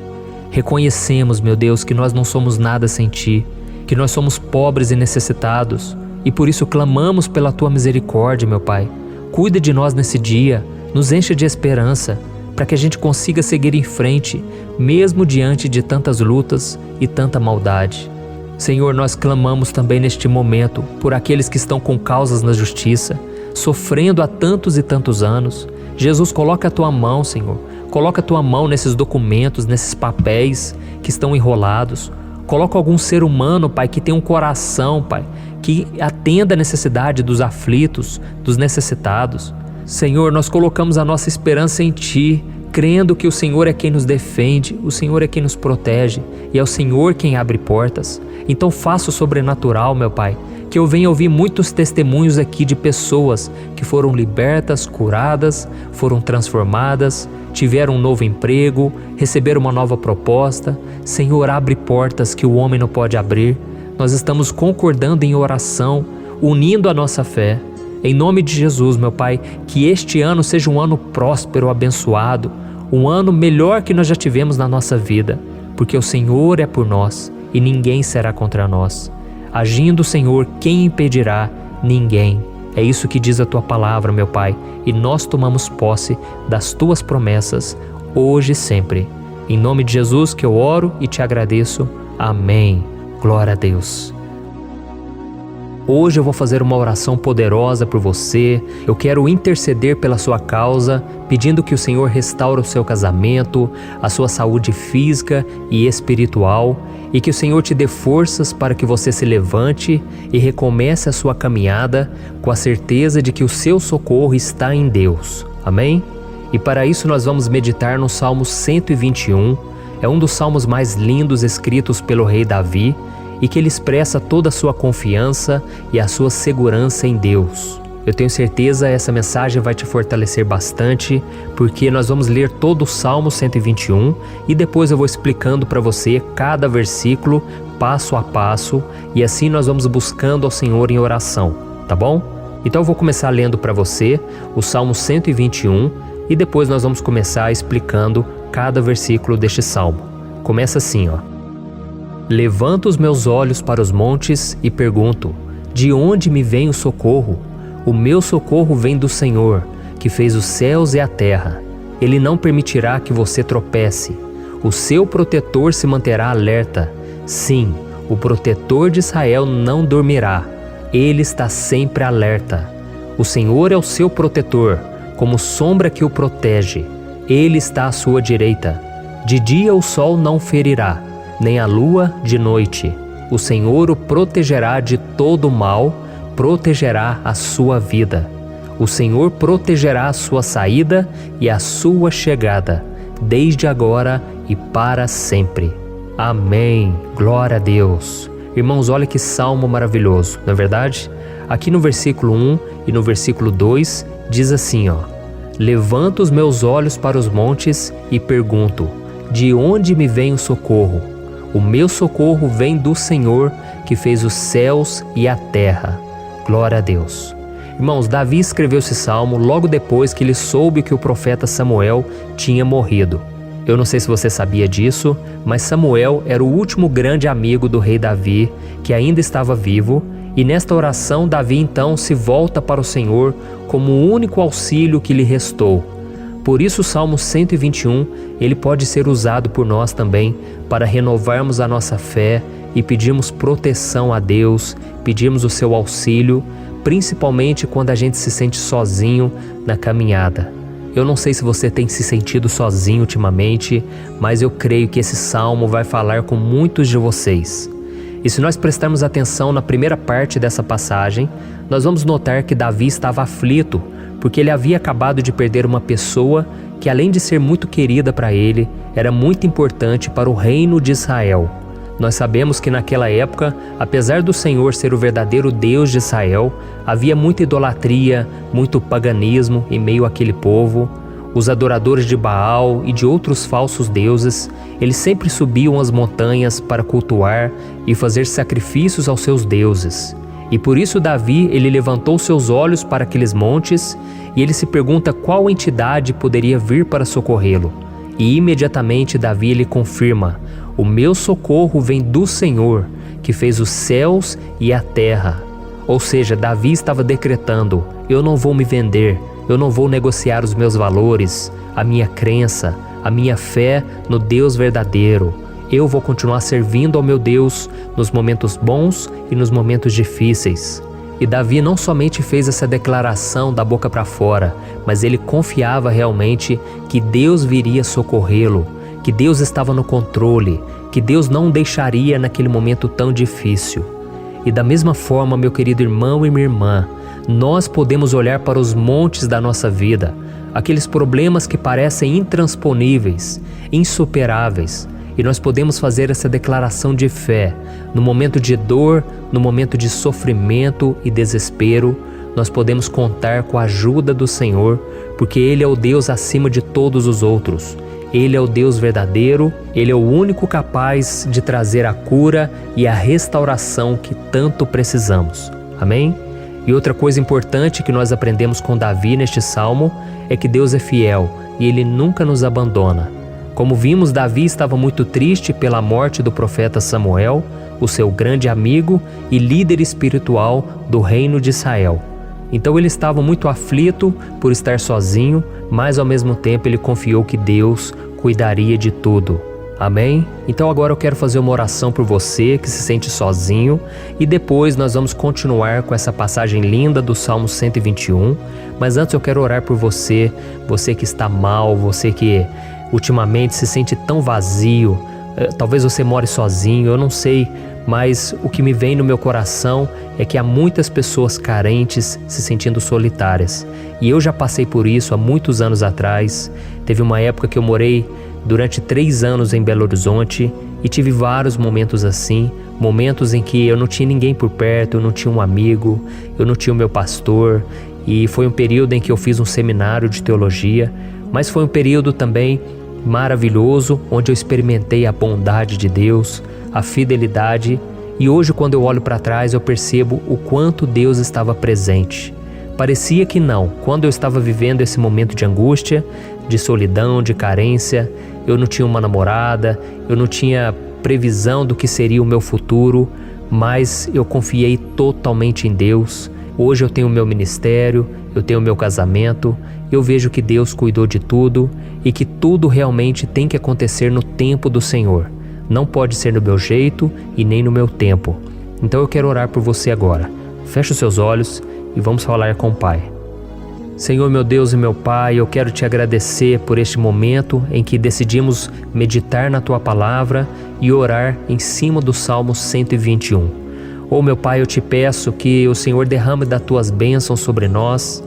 Reconhecemos, meu Deus, que nós não somos nada sem Ti, que nós somos pobres e necessitados, e por isso clamamos pela Tua misericórdia, meu Pai. Cuida de nós nesse dia, nos enche de esperança, para que a gente consiga seguir em frente, mesmo diante de tantas lutas e tanta maldade. Senhor, nós clamamos também neste momento por aqueles que estão com causas na justiça, sofrendo há tantos e tantos anos. Jesus, coloca a Tua mão, Senhor. Coloca a Tua mão nesses documentos, nesses papéis que estão enrolados. Coloca algum ser humano, Pai, que tem um coração, Pai, que atenda a necessidade dos aflitos, dos necessitados. Senhor, nós colocamos a nossa esperança em Ti, crendo que o Senhor é quem nos defende, o Senhor é quem nos protege e é o Senhor quem abre portas. Então faça o sobrenatural, meu Pai, que eu venha ouvir muitos testemunhos aqui de pessoas que foram libertas, curadas, foram transformadas, tiveram um novo emprego, receberam uma nova proposta. Senhor, abre portas que o homem não pode abrir. Nós estamos concordando em oração, unindo a nossa fé. Em nome de Jesus, meu Pai, que este ano seja um ano próspero, abençoado, um ano melhor que nós já tivemos na nossa vida, porque o Senhor é por nós e ninguém será contra nós. Agindo o Senhor, quem impedirá? Ninguém. É isso que diz a tua palavra, meu Pai, e nós tomamos posse das tuas promessas, hoje e sempre. Em nome de Jesus que eu oro e te agradeço. Amém. Glória a Deus. Hoje eu vou fazer uma oração poderosa por você. Eu quero interceder pela sua causa, pedindo que o Senhor restaure o seu casamento, a sua saúde física e espiritual, e que o Senhor te dê forças para que você se levante e recomece a sua caminhada com a certeza de que o seu socorro está em Deus. Amém? E para isso nós vamos meditar no Salmo 121. É um dos salmos mais lindos escritos pelo rei Davi, e que ele expressa toda a sua confiança e a sua segurança em Deus. Eu tenho certeza essa mensagem vai te fortalecer bastante, porque nós vamos ler todo o Salmo 121 e depois eu vou explicando para você cada versículo, passo a passo, e assim nós vamos buscando ao Senhor em oração, tá bom? Então eu vou começar lendo para você o Salmo 121 e depois nós vamos começar explicando cada versículo deste salmo. Começa assim, ó. Levanto os meus olhos para os montes e pergunto: de onde me vem o socorro? O meu socorro vem do Senhor, que fez os céus e a terra. Ele não permitirá que você tropece. O seu protetor se manterá alerta. Sim, o protetor de Israel não dormirá. Ele está sempre alerta. O Senhor é o seu protetor, como sombra que o protege. Ele está à sua direita. De dia o sol não ferirá, nem a lua de noite. O Senhor o protegerá de todo mal, protegerá a sua vida. O Senhor protegerá a sua saída e a sua chegada, desde agora e para sempre. Amém. Glória a Deus. Irmãos, olha que salmo maravilhoso, não é verdade? Aqui no versículo 1 e no versículo 2 diz assim, ó: Levanto os meus olhos para os montes e pergunto: de onde me vem o socorro? O meu socorro vem do Senhor, que fez os céus e a terra. Glória a Deus. Irmãos, Davi escreveu esse salmo logo depois que ele soube que o profeta Samuel tinha morrido. Eu não sei se você sabia disso, mas Samuel era o último grande amigo do rei Davi, que ainda estava vivo, e nesta oração Davi então se volta para o Senhor como o único auxílio que lhe restou. Por isso o Salmo 121, ele pode ser usado por nós também para renovarmos a nossa fé e pedirmos proteção a Deus, pedirmos o seu auxílio, principalmente quando a gente se sente sozinho na caminhada. Eu não sei se você tem se sentido sozinho ultimamente, mas eu creio que esse salmo vai falar com muitos de vocês. E se nós prestarmos atenção na primeira parte dessa passagem, nós vamos notar que Davi estava aflito, porque ele havia acabado de perder uma pessoa que, além de ser muito querida para ele, era muito importante para o reino de Israel. Nós sabemos que naquela época, apesar do Senhor ser o verdadeiro Deus de Israel, havia muita idolatria, muito paganismo em meio àquele povo. Os adoradores de Baal e de outros falsos deuses, eles sempre subiam as montanhas para cultuar e fazer sacrifícios aos seus deuses. E por isso Davi, ele levantou seus olhos para aqueles montes e ele se pergunta qual entidade poderia vir para socorrê-lo. E imediatamente Davi ele confirma: o meu socorro vem do Senhor, que fez os céus e a terra. Ou seja, Davi estava decretando: eu não vou me vender, eu não vou negociar os meus valores, a minha crença, a minha fé no Deus verdadeiro. Eu vou continuar servindo ao meu Deus nos momentos bons e nos momentos difíceis. E Davi não somente fez essa declaração da boca para fora, mas ele confiava realmente que Deus viria socorrê-lo, que Deus estava no controle, que Deus não o deixaria naquele momento tão difícil. E da mesma forma, meu querido irmão e minha irmã, nós podemos olhar para os montes da nossa vida, aqueles problemas que parecem intransponíveis, insuperáveis, e nós podemos fazer essa declaração de fé. No momento de dor, no momento de sofrimento e desespero, nós podemos contar com a ajuda do Senhor, porque Ele é o Deus acima de todos os outros. Ele é o Deus verdadeiro, Ele é o único capaz de trazer a cura e a restauração que tanto precisamos. Amém? E outra coisa importante que nós aprendemos com Davi neste salmo é que Deus é fiel e Ele nunca nos abandona. Como vimos, Davi estava muito triste pela morte do profeta Samuel, o seu grande amigo e líder espiritual do reino de Israel. Então ele estava muito aflito por estar sozinho, mas ao mesmo tempo ele confiou que Deus cuidaria de tudo. Amém? Então agora eu quero fazer uma oração por você que se sente sozinho e depois nós vamos continuar com essa passagem linda do Salmo 121. Mas antes eu quero orar por você, você que está mal, você que ultimamente se sente tão vazio, talvez você more sozinho, eu não sei, mas o que me vem no meu coração é que há muitas pessoas carentes se sentindo solitárias. E eu já passei por isso há muitos anos atrás. Teve uma época que eu morei durante 3 anos em Belo Horizonte e tive vários momentos assim, momentos em que eu não tinha ninguém por perto, eu não tinha um amigo, eu não tinha o meu pastor, e foi um período em que eu fiz um seminário de teologia, mas foi um período também maravilhoso, onde eu experimentei a bondade de Deus, a fidelidade, e hoje quando eu olho para trás eu percebo o quanto Deus estava presente. Parecia que não, quando eu estava vivendo esse momento de angústia, de solidão, de carência, eu não tinha uma namorada, eu não tinha previsão do que seria o meu futuro, mas eu confiei totalmente em Deus. Hoje eu tenho o meu ministério, eu tenho o meu casamento, eu vejo que Deus cuidou de tudo e que tudo realmente tem que acontecer no tempo do Senhor. Não pode ser no meu jeito e nem no meu tempo. Então eu quero orar por você agora. Feche os seus olhos e vamos falar com o Pai. Senhor, meu Deus e meu Pai, eu quero te agradecer por este momento em que decidimos meditar na Tua Palavra e orar em cima do Salmo 121. Meu Pai, eu te peço que o Senhor derrame das Tuas bênçãos sobre nós,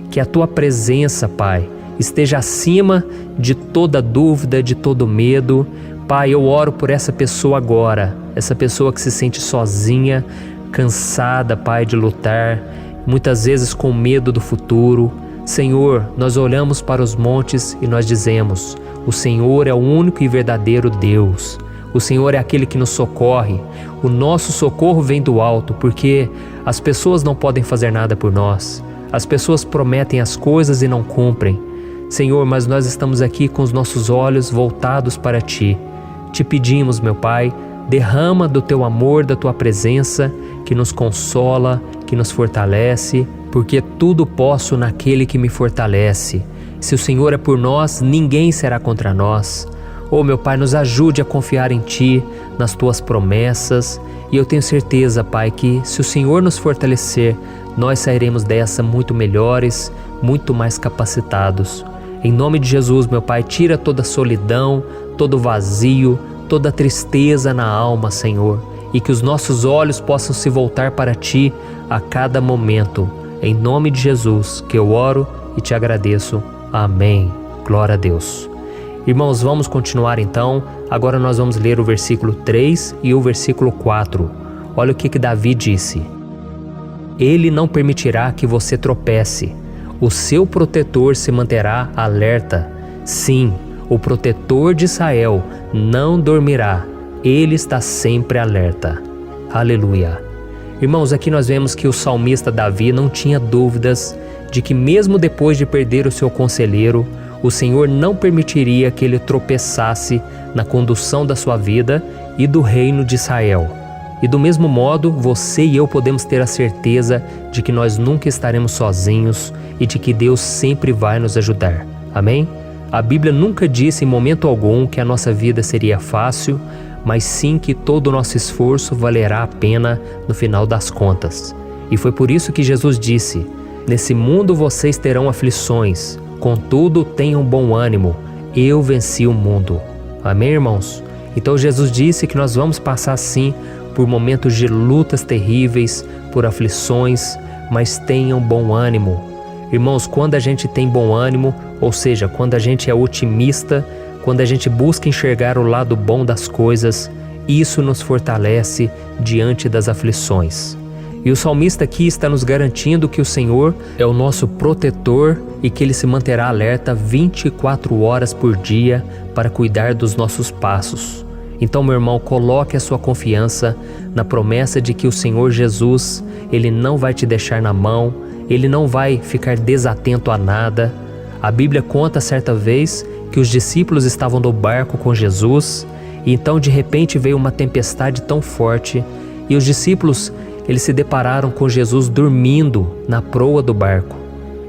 que a Tua presença, Pai, esteja acima de toda dúvida, de todo medo. Pai, eu oro por essa pessoa agora, essa pessoa que se sente sozinha, cansada, Pai, de lutar, muitas vezes com medo do futuro. Senhor, nós olhamos para os montes e nós dizemos: o Senhor é o único e verdadeiro Deus. O Senhor é aquele que nos socorre. O nosso socorro vem do alto, porque as pessoas não podem fazer nada por nós. As pessoas prometem as coisas e não cumprem. Senhor, mas nós estamos aqui com os nossos olhos voltados para Ti. Te pedimos, meu Pai, derrama do Teu amor, da Tua presença, que nos consola, que nos fortalece, porque tudo posso naquele que me fortalece. Se o Senhor é por nós, ninguém será contra nós. Meu Pai, nos ajude a confiar em Ti, nas Tuas promessas, e eu tenho certeza, Pai, que se o Senhor nos fortalecer, nós sairemos dessa muito melhores, muito mais capacitados. Em nome de Jesus, meu Pai, tira toda a solidão, todo o vazio, toda a tristeza na alma, Senhor, e que os nossos olhos possam se voltar para Ti a cada momento. Em nome de Jesus que eu oro e te agradeço. Amém. Glória a Deus. Irmãos, vamos continuar então. Agora nós vamos ler o versículo 3 e o versículo 4. Olha o que Davi disse: Ele não permitirá que você tropece. O seu protetor se manterá alerta. Sim, o protetor de Israel não dormirá. Ele está sempre alerta. Aleluia. Irmãos, aqui nós vemos que o salmista Davi não tinha dúvidas de que mesmo depois de perder o seu conselheiro, o Senhor não permitiria que ele tropeçasse na condução da sua vida e do reino de Israel. E do mesmo modo, você e eu podemos ter a certeza de que nós nunca estaremos sozinhos e de que Deus sempre vai nos ajudar. Amém? A Bíblia nunca disse em momento algum que a nossa vida seria fácil, mas sim que todo o nosso esforço valerá a pena no final das contas. E foi por isso que Jesus disse: Nesse mundo vocês terão aflições, contudo tenham bom ânimo, eu venci o mundo. Amém, irmãos? Então Jesus disse que nós vamos passar sim por momentos de lutas terríveis, por aflições, mas tenham bom ânimo. Irmãos, quando a gente tem bom ânimo, ou seja, quando a gente é otimista, quando a gente busca enxergar o lado bom das coisas, isso nos fortalece diante das aflições. E o salmista aqui está nos garantindo que o Senhor é o nosso protetor e que Ele se manterá alerta 24 horas por dia para cuidar dos nossos passos. Então, meu irmão, coloque a sua confiança na promessa de que o Senhor Jesus, Ele não vai te deixar na mão, Ele não vai ficar desatento a nada. A Bíblia conta certa vez que os discípulos estavam no barco com Jesus E então de repente veio uma tempestade tão forte e os discípulos, eles se depararam com Jesus dormindo na proa do barco.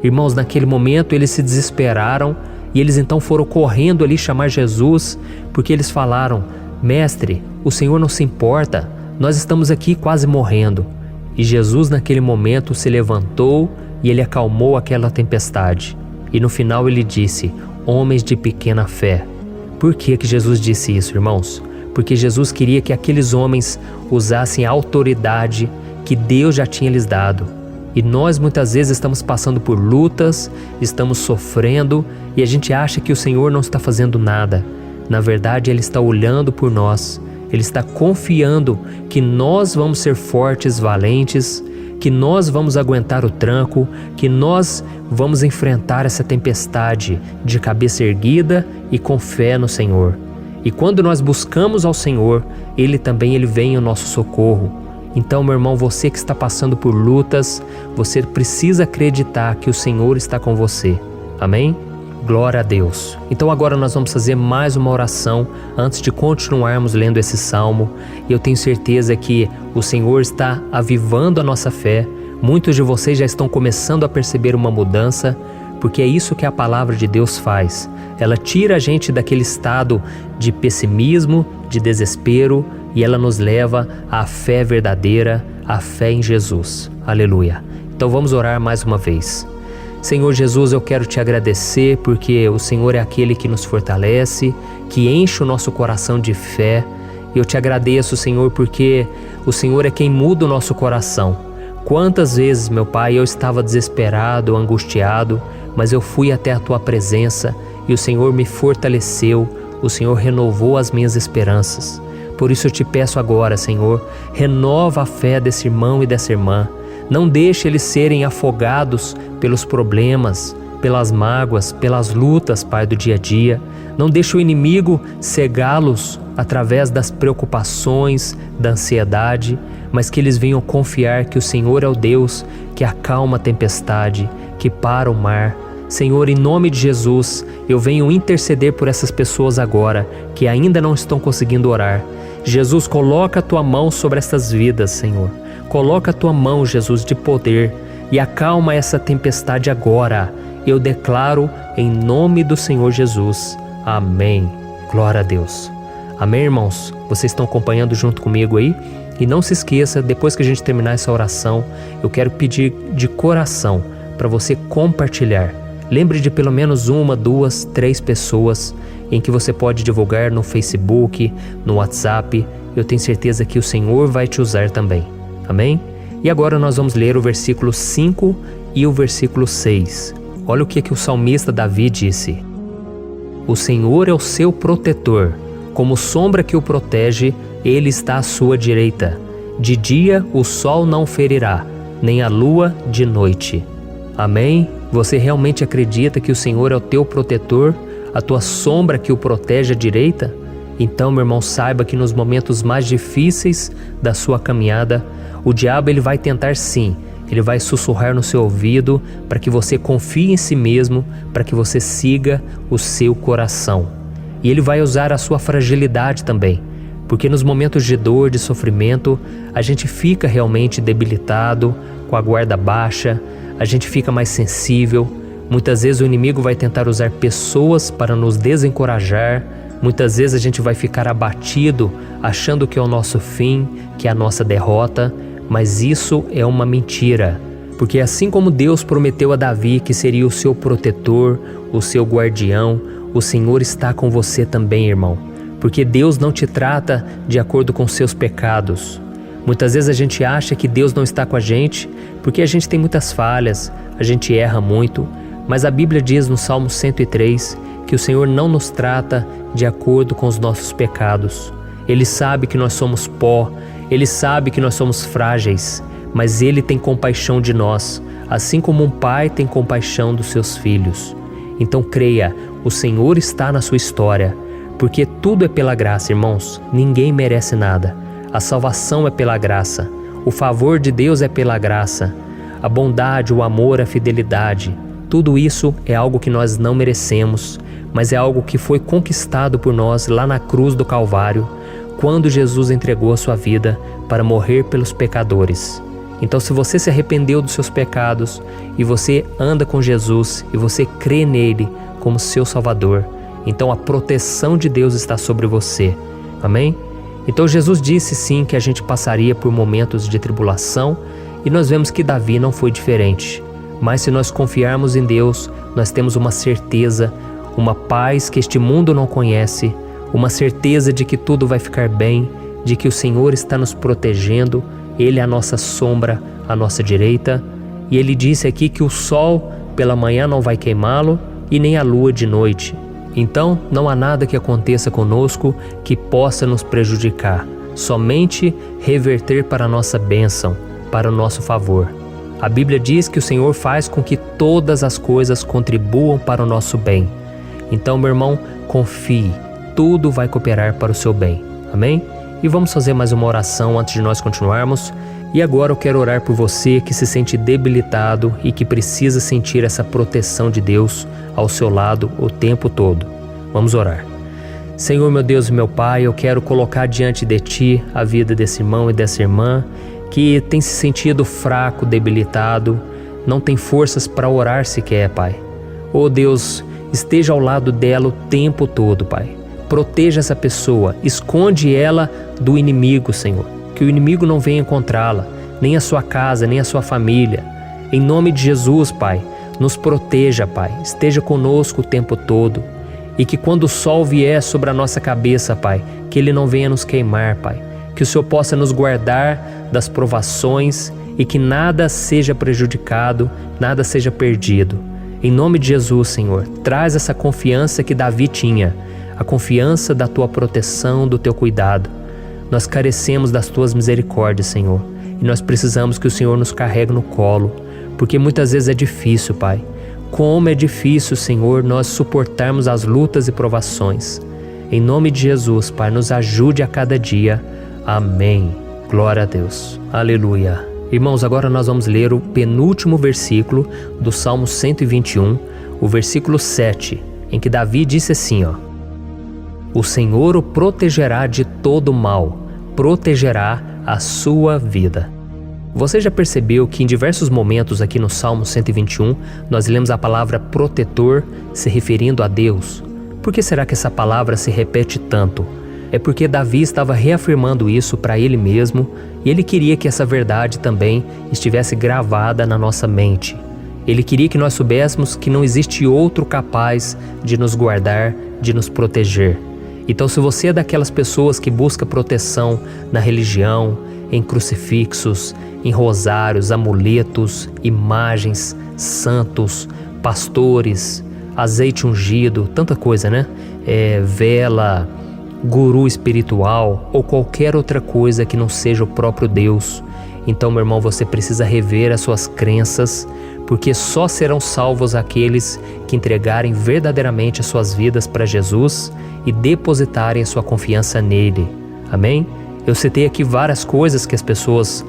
Irmãos, naquele momento eles se desesperaram e eles então foram correndo ali chamar Jesus, porque eles falaram: Mestre, o Senhor não se importa, nós estamos aqui quase morrendo. E Jesus naquele momento se levantou e ele acalmou aquela tempestade. E no final ele disse: homens de pequena fé. Por que Jesus disse isso, irmãos? Porque Jesus queria que aqueles homens usassem a autoridade que Deus já tinha lhes dado. E nós muitas vezes estamos passando por lutas, estamos sofrendo e a gente acha que o Senhor não está fazendo nada. Na verdade, Ele está olhando por nós, Ele está confiando que nós vamos ser fortes, valentes, que nós vamos aguentar o tranco, que nós vamos enfrentar essa tempestade de cabeça erguida e com fé no Senhor. E quando nós buscamos ao Senhor, Ele vem ao nosso socorro. Então, meu irmão, você que está passando por lutas, você precisa acreditar que o Senhor está com você. Amém? Glória a Deus. Então agora nós vamos fazer mais uma oração antes de continuarmos lendo esse salmo. E eu tenho certeza que o Senhor está avivando a nossa fé. Muitos de vocês já estão começando a perceber uma mudança, porque é isso que a palavra de Deus faz. Ela tira a gente daquele estado de pessimismo, de desespero, e ela nos leva à fé verdadeira, à fé em Jesus. Aleluia. Então vamos orar mais uma vez. Senhor Jesus, eu quero te agradecer porque o Senhor é aquele que nos fortalece, que enche o nosso coração de fé. Eu te agradeço, Senhor, porque o Senhor é quem muda o nosso coração. Quantas vezes, meu Pai, eu estava desesperado, angustiado, mas eu fui até a Tua presença e o Senhor me fortaleceu, o Senhor renovou as minhas esperanças. Por isso eu te peço agora, Senhor, renova a fé desse irmão e dessa irmã. Não deixe eles serem afogados pelos problemas, pelas mágoas, pelas lutas, Pai, do dia a dia. Não deixe o inimigo cegá-los através das preocupações, da ansiedade, mas que eles venham confiar que o Senhor é o Deus que acalma a tempestade, que para o mar. Senhor, em nome de Jesus, eu venho interceder por essas pessoas agora que ainda não estão conseguindo orar. Jesus, coloca a Tua mão sobre essas vidas, Senhor. Coloca a Tua mão, Jesus, de poder e acalma essa tempestade agora. Eu declaro em nome do Senhor Jesus. Amém. Glória a Deus. Amém, irmãos? Vocês estão acompanhando junto comigo aí? E não se esqueça, depois que a gente terminar essa oração, eu quero pedir de coração para você compartilhar. Lembre de pelo menos 1, 2, 3 pessoas em que você pode divulgar no Facebook, no WhatsApp. Eu tenho certeza que o Senhor vai te usar também. Amém? E agora nós vamos ler o versículo 5 e o versículo 6. Olha o que o salmista Davi disse. O Senhor é o seu protetor, como sombra que o protege, Ele está à sua direita. De dia o sol não ferirá, nem a lua de noite. Amém? Você realmente acredita que o Senhor é o teu protetor, a tua sombra que o protege à direita? Então, meu irmão, saiba que nos momentos mais difíceis da sua caminhada, o diabo ele vai tentar sim, ele vai sussurrar no seu ouvido para que você confie em si mesmo, para que você siga o seu coração. E ele vai usar a sua fragilidade também, porque nos momentos de dor, de sofrimento, a gente fica realmente debilitado, com a guarda baixa, a gente fica mais sensível. Muitas vezes o inimigo vai tentar usar pessoas para nos desencorajar. Muitas vezes a gente vai ficar abatido, achando que é o nosso fim, que é a nossa derrota. Mas isso é uma mentira. Porque assim como Deus prometeu a Davi que seria o seu protetor, o seu guardião, o Senhor está com você também, irmão. Porque Deus não te trata de acordo com seus pecados. Muitas vezes a gente acha que Deus não está com a gente porque a gente tem muitas falhas, a gente erra muito, mas a Bíblia diz no Salmo 103 que o Senhor não nos trata de acordo com os nossos pecados. Ele sabe que nós somos pó, Ele sabe que nós somos frágeis, mas Ele tem compaixão de nós, assim como um pai tem compaixão dos seus filhos. Então creia, o Senhor está na sua história, porque tudo é pela graça, irmãos, ninguém merece nada. A salvação é pela graça, o favor de Deus é pela graça, a bondade, o amor, a fidelidade, tudo isso é algo que nós não merecemos, mas é algo que foi conquistado por nós lá na cruz do Calvário, quando Jesus entregou a sua vida para morrer pelos pecadores. Então, se você se arrependeu dos seus pecados e você anda com Jesus e você crê nele como seu Salvador, então a proteção de Deus está sobre você. Amém? Então Jesus disse sim que a gente passaria por momentos de tribulação e nós vemos que Davi não foi diferente. Mas se nós confiarmos em Deus, nós temos uma certeza, uma paz que este mundo não conhece, uma certeza de que tudo vai ficar bem, de que o Senhor está nos protegendo, Ele é a nossa sombra, à nossa direita. E Ele disse aqui que o sol pela manhã não vai queimá-lo e nem a lua de noite. Então não há nada que aconteça conosco que possa nos prejudicar, somente reverter para a nossa bênção, para o nosso favor. A Bíblia diz que o Senhor faz com que todas as coisas contribuam para o nosso bem. Então, meu irmão, confie, tudo vai cooperar para o seu bem. Amém? E vamos fazer mais uma oração antes de nós continuarmos. E agora eu quero orar por você que se sente debilitado e que precisa sentir essa proteção de Deus ao seu lado o tempo todo. Vamos orar. Senhor, meu Deus e meu Pai, eu quero colocar diante de Ti a vida desse irmão e dessa irmã que tem se sentido fraco, debilitado, não tem forças para orar sequer, Pai. Oh Deus, esteja ao lado dela o tempo todo, Pai. Proteja essa pessoa, esconde ela do inimigo, Senhor. Que o inimigo não venha encontrá-la, nem a sua casa, nem a sua família. Em nome de Jesus, Pai, nos proteja, Pai. Esteja conosco o tempo todo. E que quando o sol vier sobre a nossa cabeça, Pai, que ele não venha nos queimar, Pai. Que o Senhor possa nos guardar das provações e que nada seja prejudicado, nada seja perdido. Em nome de Jesus, Senhor, traz essa confiança que Davi tinha, a confiança da Tua proteção, do Teu cuidado. Nós carecemos das Tuas misericórdias, Senhor, e nós precisamos que o Senhor nos carregue no colo, porque muitas vezes é difícil, Pai. Como é difícil, Senhor, nós suportarmos as lutas e provações. Em nome de Jesus, Pai, nos ajude a cada dia. Amém. Glória a Deus. Aleluia. Irmãos, agora nós vamos ler o penúltimo versículo do Salmo 121, o versículo 7, em que Davi disse assim, ó: O Senhor o protegerá de todo mal, protegerá a sua vida. Você já percebeu que em diversos momentos aqui no Salmo 121, nós lemos a palavra protetor se referindo a Deus? Por que será que essa palavra se repete tanto? É porque Davi estava reafirmando isso para ele mesmo e ele queria que essa verdade também estivesse gravada na nossa mente. Ele queria que nós soubéssemos que não existe outro capaz de nos guardar, de nos proteger. Então, se você é daquelas pessoas que busca proteção na religião, em crucifixos, em rosários, amuletos, imagens, santos, pastores, azeite ungido, tanta coisa, né? Vela, guru espiritual ou qualquer outra coisa que não seja o próprio Deus. Então, meu irmão, você precisa rever as suas crenças, porque só serão salvos aqueles que entregarem verdadeiramente as suas vidas para Jesus e depositarem a sua confiança nele. Amém? Eu citei aqui várias coisas que as pessoas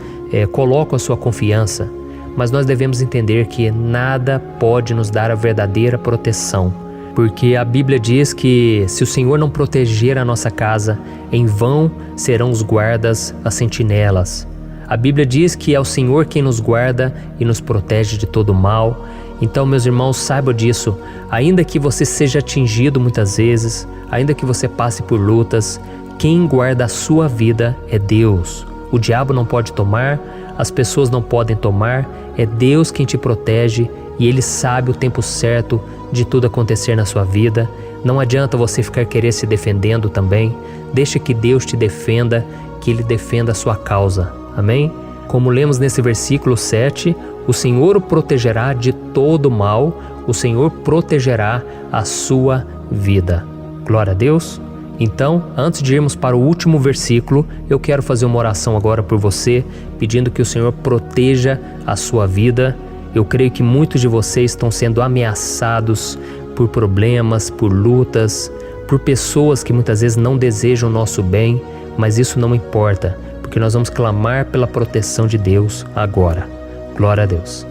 colocam a sua confiança, mas nós devemos entender que nada pode nos dar a verdadeira proteção. Porque a Bíblia diz que se o Senhor não proteger a nossa casa, em vão serão os guardas, as sentinelas. A Bíblia diz que é o Senhor quem nos guarda e nos protege de todo mal. Então, meus irmãos, saibam disso. Ainda que você seja atingido muitas vezes, ainda que você passe por lutas, quem guarda a sua vida é Deus. O diabo não pode tomar, as pessoas não podem tomar, é Deus quem te protege e Ele sabe o tempo certo de tudo acontecer na sua vida. Não adianta você ficar querer se defendendo também. Deixa que Deus te defenda, que Ele defenda a sua causa. Amém? Como lemos nesse versículo 7, o Senhor o protegerá de todo mal, o Senhor protegerá a sua vida. Glória a Deus. Então, antes de irmos para o último versículo, eu quero fazer uma oração agora por você, pedindo que o Senhor proteja a sua vida. Eu creio que muitos de vocês estão sendo ameaçados por problemas, por lutas, por pessoas que muitas vezes não desejam o nosso bem, mas isso não importa, porque nós vamos clamar pela proteção de Deus agora. Glória a Deus.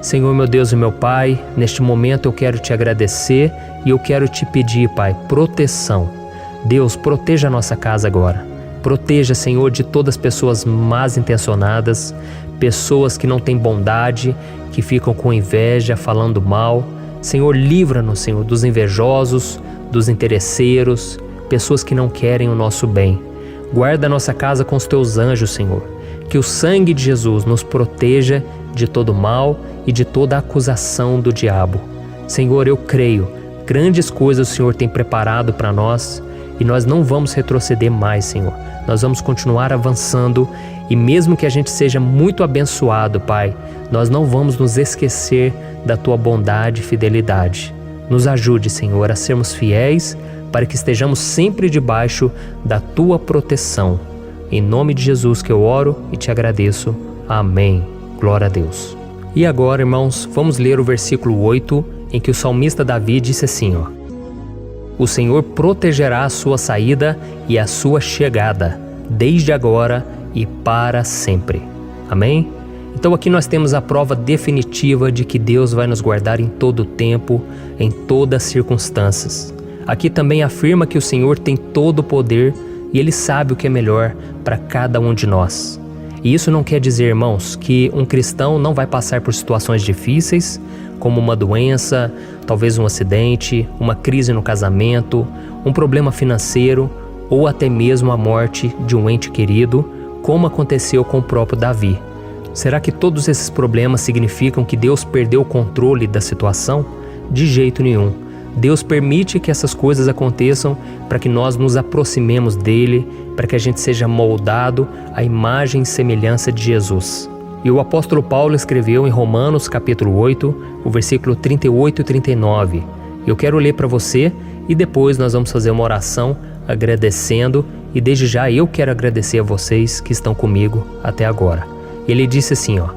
Senhor, meu Deus e meu Pai, neste momento eu quero te agradecer e eu quero te pedir, Pai, proteção. Deus, proteja a nossa casa agora. Proteja, Senhor, de todas as pessoas más intencionadas, pessoas que não têm bondade, que ficam com inveja, falando mal. Senhor, livra-nos, Senhor, dos invejosos, dos interesseiros, pessoas que não querem o nosso bem. Guarda a nossa casa com os teus anjos, Senhor. Que o sangue de Jesus nos proteja de todo mal e de toda acusação do diabo. Senhor, eu creio, grandes coisas o Senhor tem preparado para nós e nós não vamos retroceder mais, Senhor. Nós vamos continuar avançando e mesmo que a gente seja muito abençoado, Pai, nós não vamos nos esquecer da Tua bondade e fidelidade. Nos ajude, Senhor, a sermos fiéis para que estejamos sempre debaixo da Tua proteção. Em nome de Jesus que eu oro e te agradeço. Amém. Glória a Deus. E agora, irmãos, vamos ler o versículo 8, em que o salmista Davi disse assim, ó: O Senhor protegerá a sua saída e a sua chegada, desde agora e para sempre. Amém? Então aqui nós temos a prova definitiva de que Deus vai nos guardar em todo o tempo, em todas as circunstâncias. Aqui também afirma que o Senhor tem todo o poder e Ele sabe o que é melhor para cada um de nós. E isso não quer dizer, irmãos, que um cristão não vai passar por situações difíceis, como uma doença, talvez um acidente, uma crise no casamento, um problema financeiro ou até mesmo a morte de um ente querido, como aconteceu com o próprio Davi. Será que todos esses problemas significam que Deus perdeu o controle da situação? De jeito nenhum. Deus permite que essas coisas aconteçam para que nós nos aproximemos dele, para que a gente seja moldado à imagem e semelhança de Jesus. E o apóstolo Paulo escreveu em Romanos capítulo 8, o versículo 38 e 39. Eu quero ler para você e depois nós vamos fazer uma oração agradecendo, e desde já eu quero agradecer a vocês que estão comigo até agora. Ele disse assim, ó: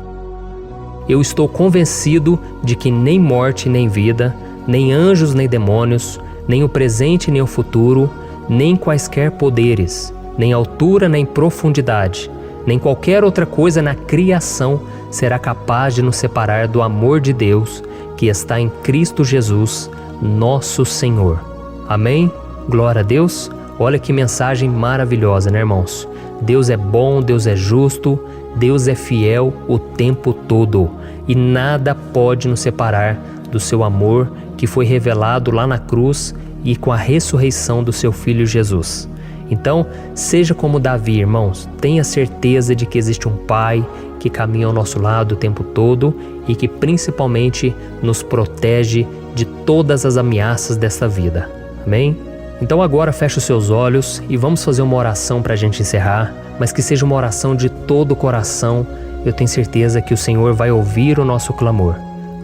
Eu estou convencido de que nem morte nem vida, nem anjos nem demônios, nem o presente nem o futuro, nem quaisquer poderes, nem altura nem profundidade, nem qualquer outra coisa na criação será capaz de nos separar do amor de Deus que está em Cristo Jesus, nosso Senhor. Amém? Glória a Deus. Olha que mensagem maravilhosa, né, irmãos? Deus é bom, Deus é justo, Deus é fiel o tempo todo e nada pode nos separar do seu amor que foi revelado lá na cruz e com a ressurreição do seu Filho Jesus. Então, seja como Davi, irmãos, tenha certeza de que existe um Pai que caminha ao nosso lado o tempo todo e que principalmente nos protege de todas as ameaças desta vida. Amém? Então agora feche os seus olhos e vamos fazer uma oração para a gente encerrar, mas que seja uma oração de todo o coração. Eu tenho certeza que o Senhor vai ouvir o nosso clamor.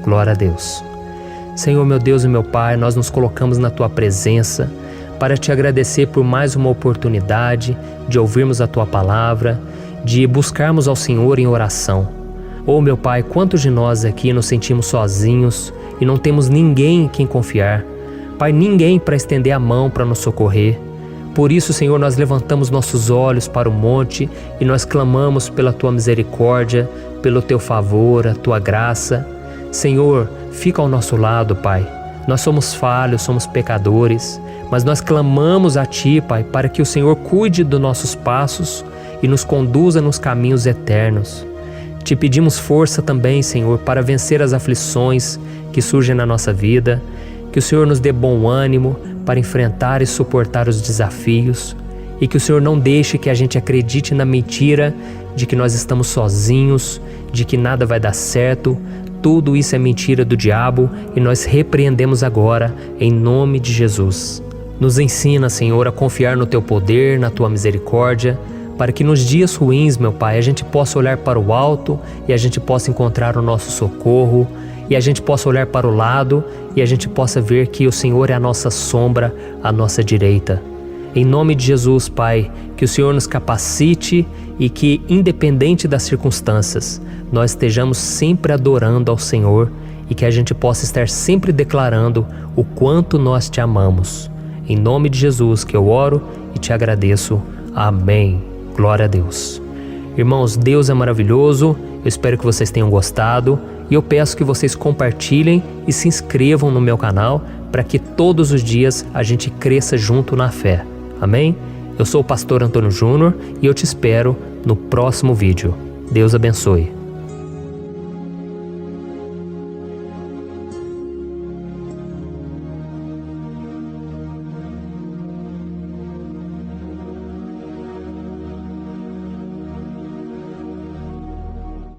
Glória a Deus. Senhor, meu Deus e meu Pai, nós nos colocamos na Tua presença para Te agradecer por mais uma oportunidade de ouvirmos a Tua palavra, de buscarmos ao Senhor em oração. Oh, meu Pai, quantos de nós aqui nos sentimos sozinhos e não temos ninguém em quem confiar? Pai, ninguém para estender a mão para nos socorrer. Por isso, Senhor, nós levantamos nossos olhos para o monte e nós clamamos pela Tua misericórdia, pelo Teu favor, a Tua graça. Senhor, fica ao nosso lado, Pai. Nós somos falhos, somos pecadores, mas nós clamamos a Ti, Pai, para que o Senhor cuide dos nossos passos e nos conduza nos caminhos eternos. Te pedimos força também, Senhor, para vencer as aflições que surgem na nossa vida, que o Senhor nos dê bom ânimo para enfrentar e suportar os desafios e que o Senhor não deixe que a gente acredite na mentira de que nós estamos sozinhos, de que nada vai dar certo. Tudo isso é mentira do diabo e nós repreendemos agora em nome de Jesus. Nos ensina, Senhor, a confiar no Teu poder, na Tua misericórdia, para que nos dias ruins, meu Pai, a gente possa olhar para o alto e a gente possa encontrar o nosso socorro, e a gente possa olhar para o lado e a gente possa ver que o Senhor é a nossa sombra, a nossa direita. Em nome de Jesus, Pai, que o Senhor nos capacite e que, independente das circunstâncias, nós estejamos sempre adorando ao Senhor e que a gente possa estar sempre declarando o quanto nós Te amamos. Em nome de Jesus que eu oro e Te agradeço. Amém. Glória a Deus. Irmãos, Deus é maravilhoso Eu espero que vocês tenham gostado e eu peço que vocês compartilhem e se inscrevam no meu canal para que todos os dias a gente cresça junto na fé. Amém? Eu sou o pastor Antônio Júnior e eu te espero no próximo vídeo. Deus abençoe.